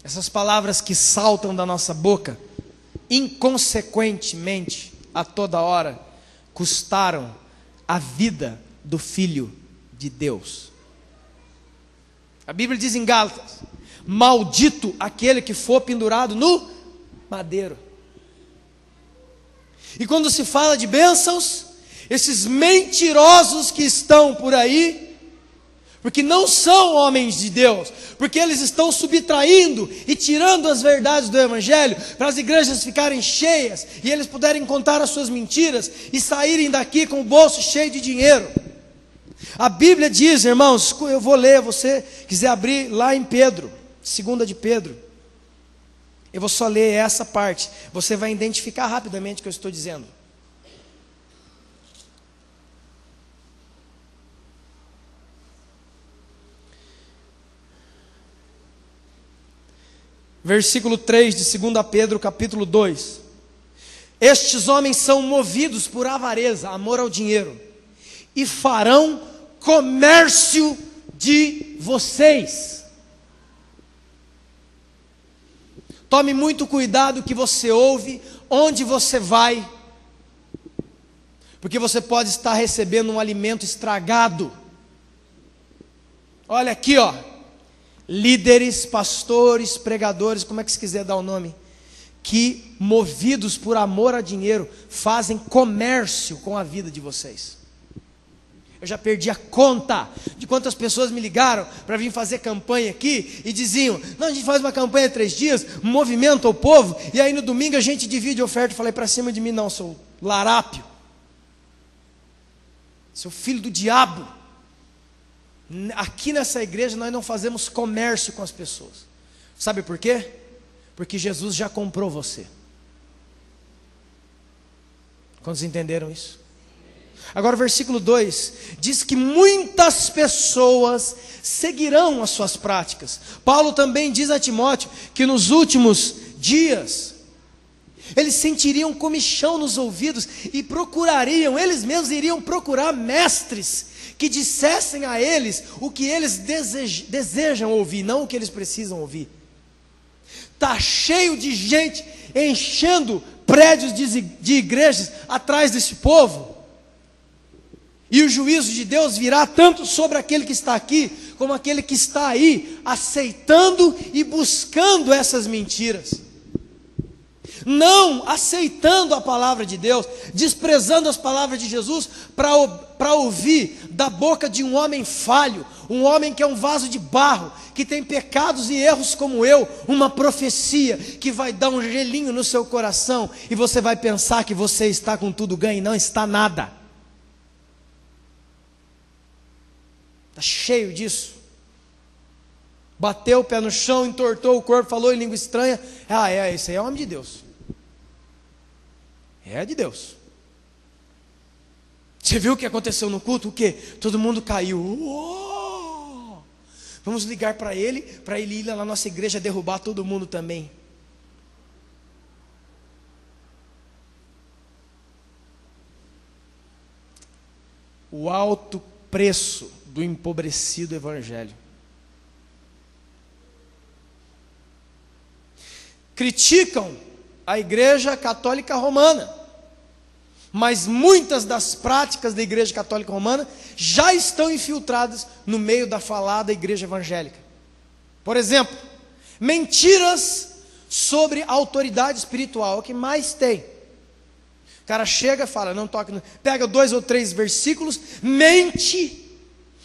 Essas palavras que saltam da nossa boca, inconsequentemente, a toda hora, custaram a vida do Filho de Deus. A Bíblia diz em Gálatas: maldito aquele que for pendurado no madeiro. E quando se fala de bênçãos, esses mentirosos que estão por aí, porque não são homens de Deus, porque eles estão subtraindo e tirando as verdades do Evangelho, para as igrejas ficarem cheias, e eles puderem contar as suas mentiras, e saírem daqui com o bolso cheio de dinheiro. A Bíblia diz, irmãos, eu vou ler, você quiser abrir lá em Pedro, 2 de Pedro, eu vou só ler essa parte, você vai identificar rapidamente o que eu estou dizendo. Versículo 3 de 2 Pedro, capítulo 2. Estes homens são movidos por avareza, amor ao dinheiro, e farão comércio de vocês. Tome muito cuidado o que você ouve, onde você vai, porque você pode estar recebendo um alimento estragado. Olha aqui, ó, líderes, pastores, pregadores, como é que se quiser dar o nome, que movidos por amor a dinheiro, fazem comércio com a vida de vocês. Eu já perdi a conta de quantas pessoas me ligaram para vir fazer campanha aqui e diziam: não, a gente faz uma campanha 3 dias, movimenta o povo, e aí no domingo a gente divide a oferta. Eu falei: para cima de mim não, sou larápio, seu filho do diabo. Aqui nessa igreja nós não fazemos comércio com as pessoas. Sabe por quê? Porque Jesus já comprou você. Quantos entenderam isso? Agora o versículo 2 diz que muitas pessoas seguirão as suas práticas. Paulo também diz a Timóteo que nos últimos dias eles sentiriam comichão nos ouvidos e procurariam, eles mesmos iriam procurar mestres que dissessem a eles o que eles desejam ouvir, não o que eles precisam ouvir. Está cheio de gente enchendo prédios de igrejas atrás desse povo. E o juízo de Deus virá tanto sobre aquele que está aqui, como aquele que está aí, aceitando e buscando essas mentiras. Não aceitando a palavra de Deus, desprezando as palavras de Jesus, para ouvir da boca de um homem falho, um homem que é um vaso de barro, que tem pecados e erros como eu, uma profecia que vai dar um gelinho no seu coração, e você vai pensar que você está com tudo ganho, e não está nada. Está cheio disso. Bateu o pé no chão, entortou o corpo, falou em língua estranha. Esse aí é homem de Deus. É de Deus. Você viu o que aconteceu no culto? O quê? Todo mundo caiu. Uou! Vamos ligar para ele ir lá na nossa igreja derrubar todo mundo também. O alto preço do empobrecido evangelho. Criticam a igreja católica romana, mas muitas das práticas da igreja católica romana já estão infiltradas no meio da falada igreja evangélica. Por exemplo, mentiras sobre a autoridade espiritual, é o que mais tem. O cara chega e fala: não toque, pega 2 ou 3 versículos, mente,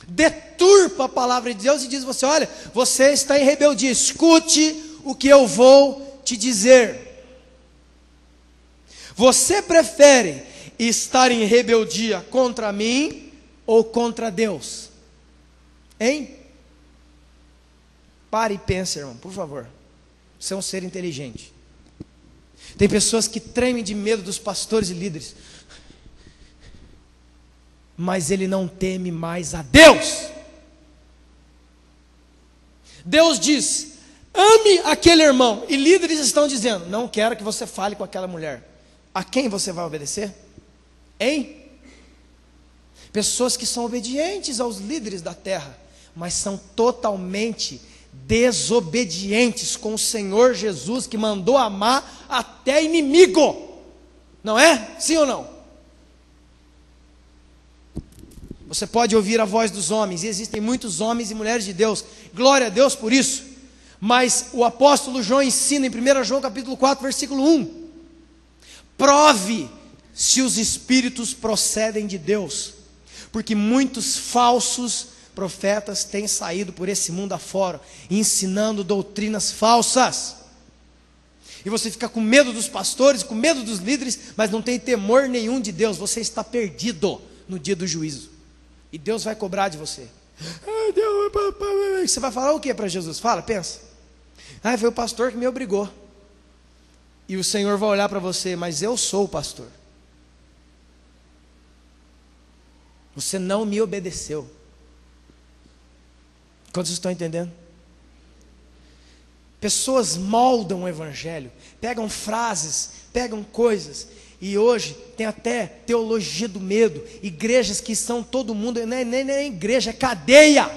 deturpa a palavra de Deus e diz: você, olha, você está em rebeldia, escute o que eu vou te dizer. Você prefere estar em rebeldia contra mim ou contra Deus? Hein? Pare e pense, irmão, por favor. Você é um ser inteligente. Tem pessoas que tremem de medo dos pastores e líderes, mas ele não teme mais a Deus. Deus diz: ame aquele irmão, e líderes estão dizendo: não quero que você fale com aquela mulher. A quem você vai obedecer? Hein? Pessoas que são obedientes aos líderes da terra, mas são totalmente desobedientes com o Senhor Jesus, que mandou amar até inimigo. Não é? Sim ou não? Você pode ouvir a voz dos homens, e existem muitos homens e mulheres de Deus, glória a Deus por isso. Mas o apóstolo João ensina em 1 João capítulo 4, versículo 1: prove se os espíritos procedem de Deus, porque muitos falsos profetas têm saído por esse mundo afora, ensinando doutrinas falsas. E você fica com medo dos pastores, com medo dos líderes, mas não tem temor nenhum de Deus. Você está perdido no dia do juízo, e Deus vai cobrar de você. Você vai falar o que para Jesus? Fala, pensa. Foi o pastor que me obrigou. E o Senhor vai olhar para você: mas eu sou o pastor. Você não me obedeceu. Quantos estão entendendo? Pessoas moldam o evangelho, pegam frases, pegam coisas, e hoje tem até teologia do medo, igrejas que são todo mundo, nem é igreja, é cadeia.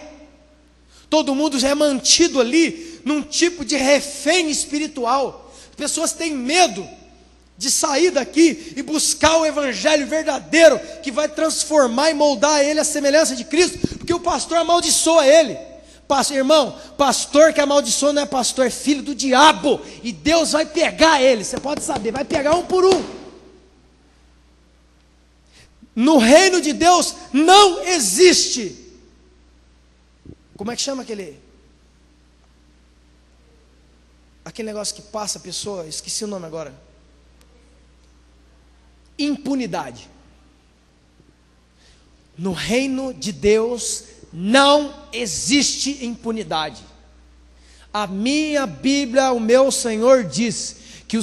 Todo mundo já é mantido ali num tipo de refém espiritual. Pessoas têm medo de sair daqui e buscar o evangelho verdadeiro, que vai transformar e moldar ele à semelhança de Cristo, porque o pastor amaldiçoa ele. Irmão, pastor que amaldiçoa não é pastor, é filho do diabo. E Deus vai pegar ele, você pode saber, vai pegar um por um. No reino de Deus não existe. Como é que chama aquele negócio que passa a pessoa? Esqueci o nome agora. Impunidade. No reino de Deus não existe impunidade. A minha Bíblia, o meu Senhor diz que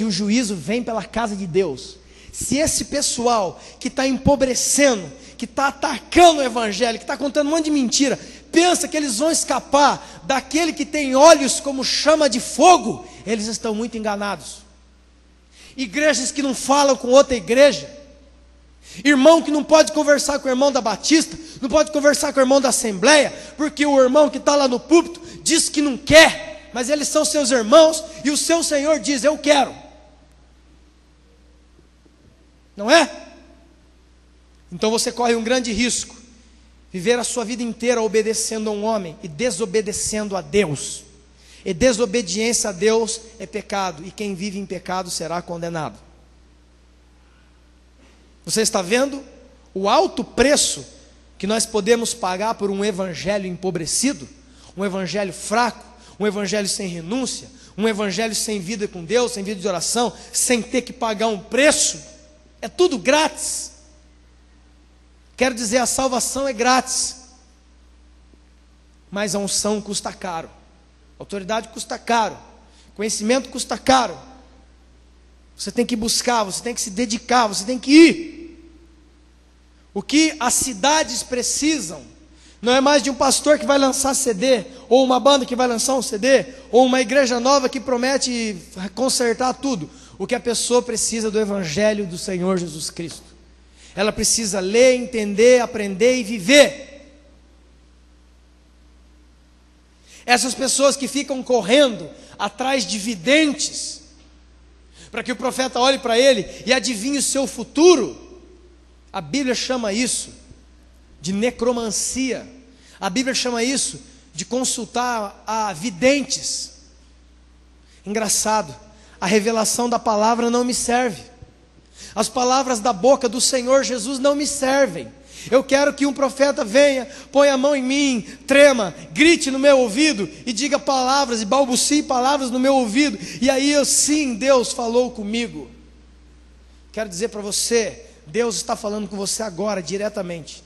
o juízo vem pela casa de Deus. Se esse pessoal que está empobrecendo, que está atacando o evangelho, que está contando um monte de mentira, pensa que eles vão escapar daquele que tem olhos como chama de fogo, eles estão muito enganados. Igrejas que não falam com outra igreja, irmão que não pode conversar com o irmão da Batista, não pode conversar com o irmão da Assembleia, porque o irmão que está lá no púlpito diz que não quer, mas eles são seus irmãos, e o seu Senhor diz, eu quero. Não é? Então você corre um grande risco, viver a sua vida inteira obedecendo a um homem e desobedecendo a Deus. E desobediência a Deus é pecado, e quem vive em pecado será condenado. Você está vendo o alto preço que nós podemos pagar por um evangelho empobrecido, um evangelho fraco, um evangelho sem renúncia, um evangelho sem vida com Deus, sem vida de oração, sem ter que pagar um preço? É tudo grátis. Quero dizer, a salvação é grátis, mas a unção custa caro, a autoridade custa caro, conhecimento custa caro. Você tem que buscar, você tem que se dedicar, você tem que ir. O que as cidades precisam não é mais de um pastor que vai lançar CD, ou uma banda que vai lançar um CD, ou uma igreja nova que promete consertar tudo. O que a pessoa precisa do evangelho do Senhor Jesus Cristo. Ela precisa ler, entender, aprender e viver. Essas pessoas que ficam correndo atrás de videntes, para que o profeta olhe para ele e adivinhe o seu futuro, a Bíblia chama isso de necromancia. A Bíblia chama isso de consultar a videntes. Engraçado, a revelação da palavra não me serve. As palavras da boca do Senhor Jesus não me servem. Eu quero que um profeta venha, ponha a mão em mim, trema, grite no meu ouvido e diga palavras, e balbucie palavras no meu ouvido, e aí eu, sim, Deus falou comigo. Quero dizer para você, Deus está falando com você agora, diretamente,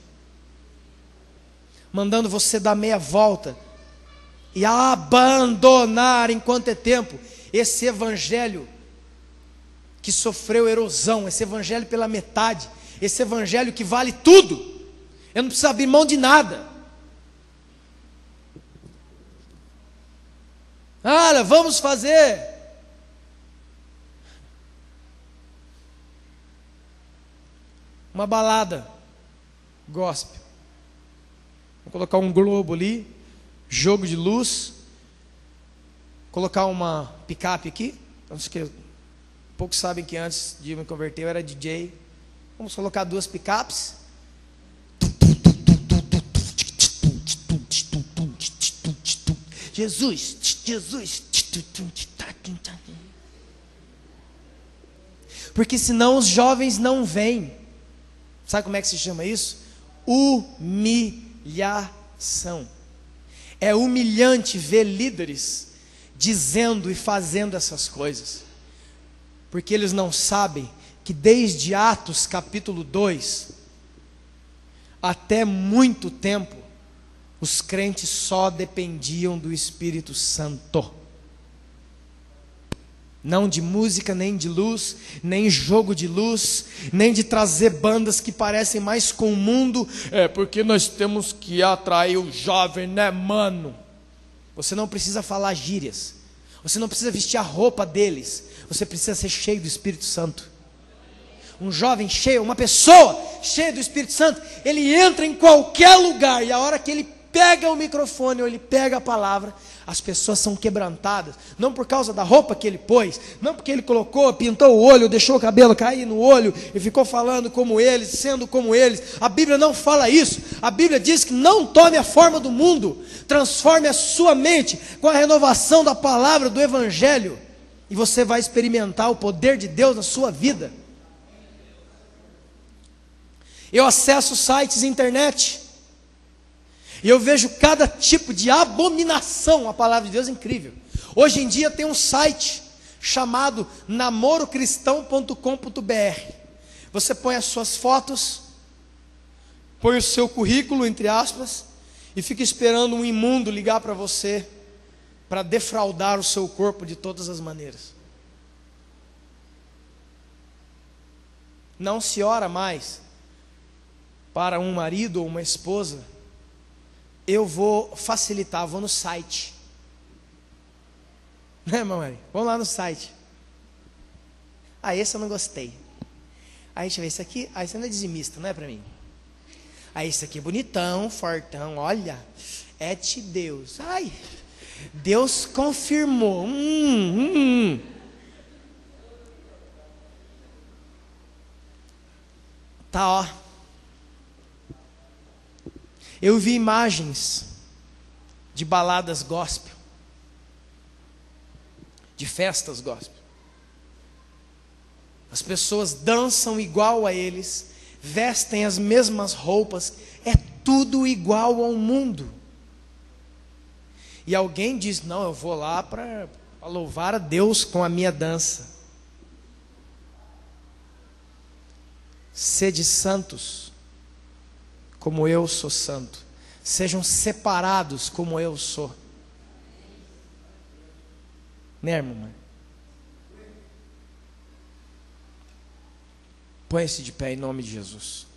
mandando você dar meia volta e abandonar, enquanto é tempo, esse evangelho que sofreu erosão, esse evangelho pela metade, esse evangelho que vale tudo. Eu não preciso abrir mão de nada. Olha, vamos fazer uma balada gospel. Vou colocar um globo ali, jogo de luz, colocar uma picape aqui. Acho que poucos sabem que antes de me converter eu era DJ. Vamos colocar 2 picapes. Jesus, Jesus. Porque senão os jovens não vêm. Sabe como é que se chama isso? Humilhação. É humilhante ver líderes dizendo e fazendo essas coisas, porque eles não sabem que desde Atos capítulo 2 até muito tempo os crentes só dependiam do Espírito Santo, não de música, nem de luz, nem jogo de luz, nem de trazer bandas que parecem mais com o mundo. É porque nós temos que atrair o jovem, né, mano? Você não precisa falar gírias, você não precisa vestir a roupa deles, você precisa ser cheio do Espírito Santo. Um jovem cheio, uma pessoa cheia do Espírito Santo, ele entra em qualquer lugar, e a hora que ele pega o microfone ou ele pega a palavra, as pessoas são quebrantadas, não por causa da roupa que ele pôs, não porque ele colocou, pintou o olho, deixou o cabelo cair no olho e ficou falando como eles, sendo como eles. A Bíblia não fala isso. A Bíblia diz que não tome a forma do mundo, Transforme a sua mente com a renovação da palavra do Evangelho, e você vai experimentar o poder de Deus na sua vida. Eu acesso sites internet, e eu vejo cada tipo de abominação. A palavra de Deus é incrível. Hoje em dia tem um site chamado namorocristão.com.br. Você põe as suas fotos, põe o seu currículo, entre aspas, e fica esperando um imundo ligar para você, para defraudar o seu corpo de todas as maneiras. Não se ora mais para um marido ou uma esposa: eu vou facilitar, vou no site. Né, mamãe? Vamos lá no site. Ah, esse eu não gostei. Aí deixa eu ver, esse aqui, esse não é dizimista, não é para mim. Aí esse aqui é bonitão, fortão, olha, é de Deus. Ai, Deus confirmou. Tá, ó. Eu vi imagens de baladas gospel, de festas gospel. As pessoas dançam igual a eles, vestem as mesmas roupas, é tudo igual ao mundo. E alguém diz: não, eu vou lá para louvar a Deus com a minha dança. Sede santos, como eu sou santo. Sejam separados como eu sou. Né, irmã? Põe-se de pé em nome de Jesus.